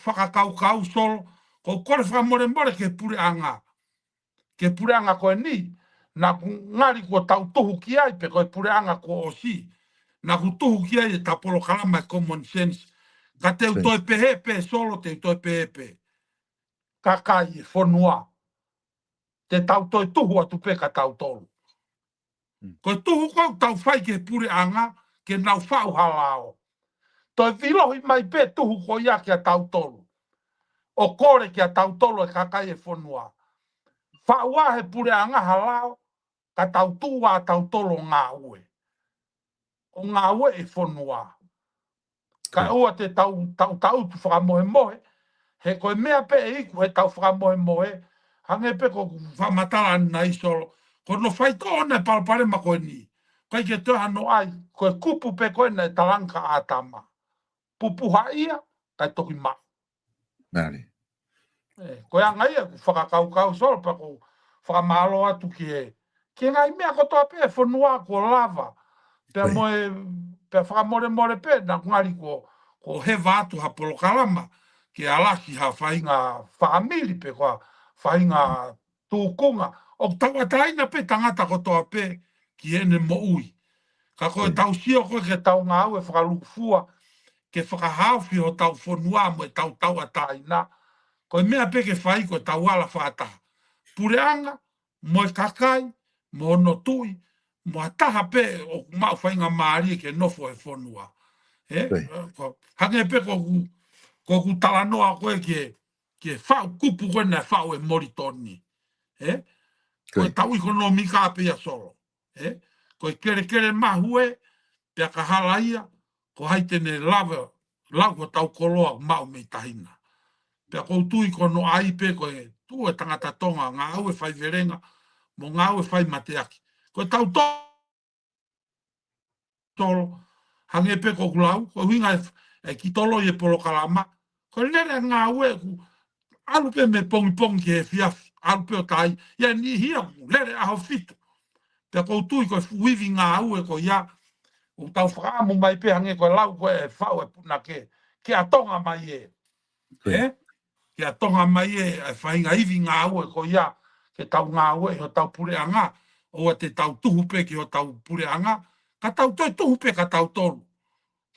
C: whakakau solo, ko kore whakamore ke pure anga. Ke pure anga ko e ni, na ku ngari ko tau tohu ki ai pe ko e pure anga ko osi. Na ku tohu ki ai e tapolo kalama e common sense. Ka te utoi pehe solo te utoi pehe. Kakai e whanua. Te tau toi tuhu atu pe ka tau tolu. Ko tuhu kou tau whai ke pure anga, ke nau whau halao. Toi vilohi mai pe tuhu ko ia kia tau tolu. O kore kia tau tolu e kakai e whanua. Whaua he pure anga halao, ka tau tuwa tau tolu ngā ue. O ngā ue e whanua. Ka ua te tau tu whakamohe mohe, he koe mea pe e iku he tau whakamohe mohe, hange pe ko whamatala nai solo, ko no whai tō ne palpare ma koe ni. Koe ke tōha no ai, koe kupu pe koe nei talanka ātama. Pupuha ia, kai toki ma.
B: Nari.
C: Koe anga ia, ku whakakau solo, pa ko whakamalo atu ki he. Ki ngai mea ko tō pe whanua ko lava. Pea moe, pea whakamore pe, na ngari ko hewa atu ha polo kalama, ki alasi ha whainga whaamili pe koa, whainga tūkunga. O tawataina pe tangata ko toa pe ki ene mo ui. Ka koe tau sio koe ke tau ngā ue whakalukufua, ke whakahawhi o tau whanua mo e tau tawataina. Koe mea pe ke whai koe tau ala whataha. Pureanga, mo e kakai, mo no tui, mo ataha pe o mau whainga maari ke nofo e whanua. Hange pe ko ku talanoa koe ke whau kupu koe na whau e moritoni. Koe tau ekonomika pe ia solo. Koe kere mahue, pia ka halaia, ko haitene lava, lau ko tau koloa mau me tahina. Pia ko tui ko no aipe koe tu e tangata tonga, ngā au e whai verenga, mo ngā au e whai mateaki. Koe tau tolo, hange pe ko kulau, ko winga e ki tolo i e polo kalama, ko lere ngā au e ku, alupe me pongi ke e fiafi, alupe o tai, ia ni hia ku, lere aho fitu. Pea ko tui ko wivi ngā au e ko ia, o tau whaamu mai pe hange ko lau ko e whau e puna ke atonga mai e. Ke atonga mai e whainga iwi ngā au e ko ia, ke tau ngā au e ho tau pure anga, o te tau tuhu pe ki ho tau pure anga, ka tau toi tuhu pe ka tau tolu.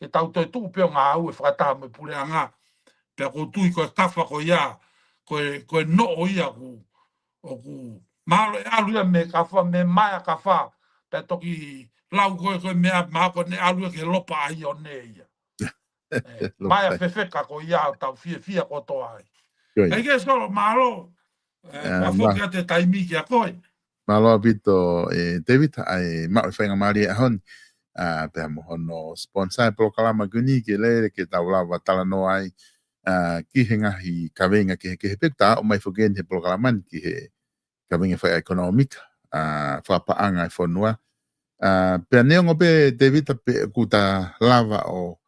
C: Ke tau toi tuhu pe o ngā au e whakataha me pure anga, pea ko tui ko e kawha ko ia, ko e no o ia ku, o ku malo alu me ka fa me mai ka fa pe toki lau ko mea ma ko ne alu ke lopa ai o ne ia mai fefe ka ko ia ta fia ko to ai ai ke so malo pa fo ke te taimi ki a koi
B: malo bito David ai ma fa nga mari hon pe mo no sponsor pro kala maguni ke le ke taula wa tala no ai ki hinga hi ka venga ke pekta o mai fogen he pro kala man ki he ka venga fa economic fa pa anga fo noa pe neongo pe David pe kuta lava o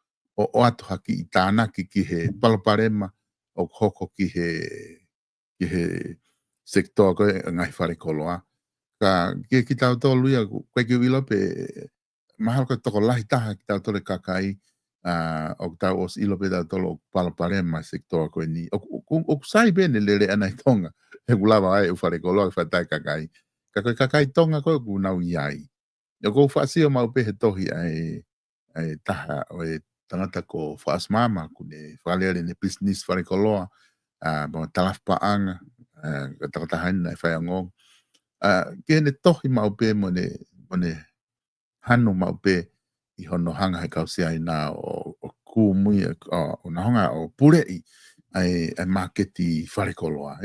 B: atu haki i tāna ki he paloparema o hoko ki he sektor ko ngai whare koloa. Ka ki tau tō luia koe ki wilo pe mahal ko toko lahi taha ki tau tole kakai o tau os ilo pe tau tolo o paloparema sektor ko ni. O kusai bene lere anai tonga e kulawa ai u whare koloa ki whatai kakai. Ka koe kakai tonga koe ku nau iai. Yo ko whaasio mau pe he tohi ai taha o e tangata ko whaasmama ku ne whaleare ne business whare koloa ma talaf paanga ka takatahaina e whaiangong. Ke ne tohi mau pe mo ne hanu mau pe i hono hanga he kausi ai nā o kūmui o nahonga o purei ai marketi whare koloa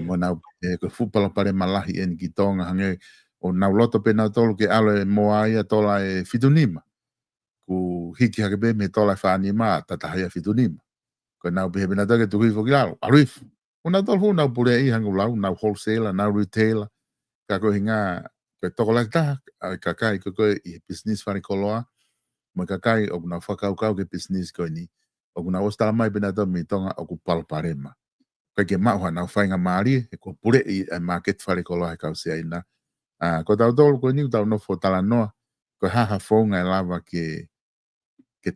B: mo nau ko fupalapare malahi en ki tonga hange o nau loto pe nau tolu ke alo e moa ia tola e fitunima. Ku hiki hake be me tola e whanima tatahaya fitunima. Ko nau pehe bina take tuhi whakilalo, arifu. O nau tolu nau pure i hangu lau, nau wholesaler, nau retailer. Ka koe hinga, koe toko laki taha, kakai koe i business whare koloa. Mo kakai o nau whakaukau ke business koe ni. O nau ostala mai bina tau mi tonga o ku palaparema. Koe ke mauha nau whainga maari, e ko pure i market whare koloa he kausi aina. Ko tau tolu ko ni tau no fo tala noa ko haha fonga e lava ke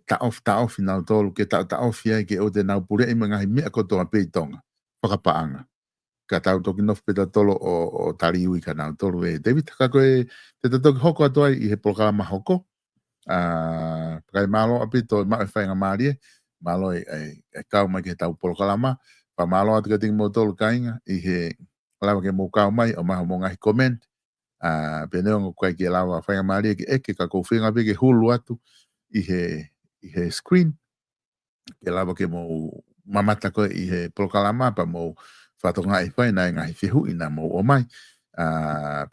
B: ta off nau tolu ke ta off ia ke o te nau pure i mga hi mea ko toa pe tonga whakapaanga ka tau toki nof pe tolo o tari ui ka nau tolu e David ka koe te toki hoko atoai i he programa hoko kai malo api to ma e whainga maari malo e kau mai ke tau programa pa malo atu ka tingi mo tolu kainga i he lava ke mo kau mai o maha mo ngahi comment pe neongo koe ki lawa whainga maari ke eke ka kou whinga pe ke hulu atu i he screen ke lawa ke mo mamata koe i he prokalama pa mo whatonga i whai nai ngahi whihu ina mo o mai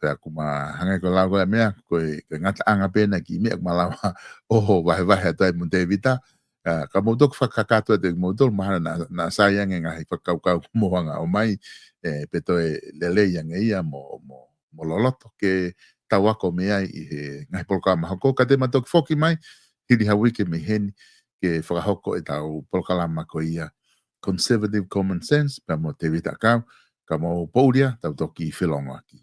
B: pe aku ma hangai ko lawa koe mea koe ngata anga pena ki mea kuma lawa oho wahe atuai munte vita ka mo tok whakakato e te mo tol mahana na sayang e ngahi whakaukau moanga o mai pe toe lele yang e ia mo loloto ke tawako mea i he ngai polkalama hoko ka te matok foki mai hiri hawi ke me heni ke whakahoko e tau polkalama ko ia conservative common sense pa mo te vita kau ka mo pouria tau toki whilongo aki.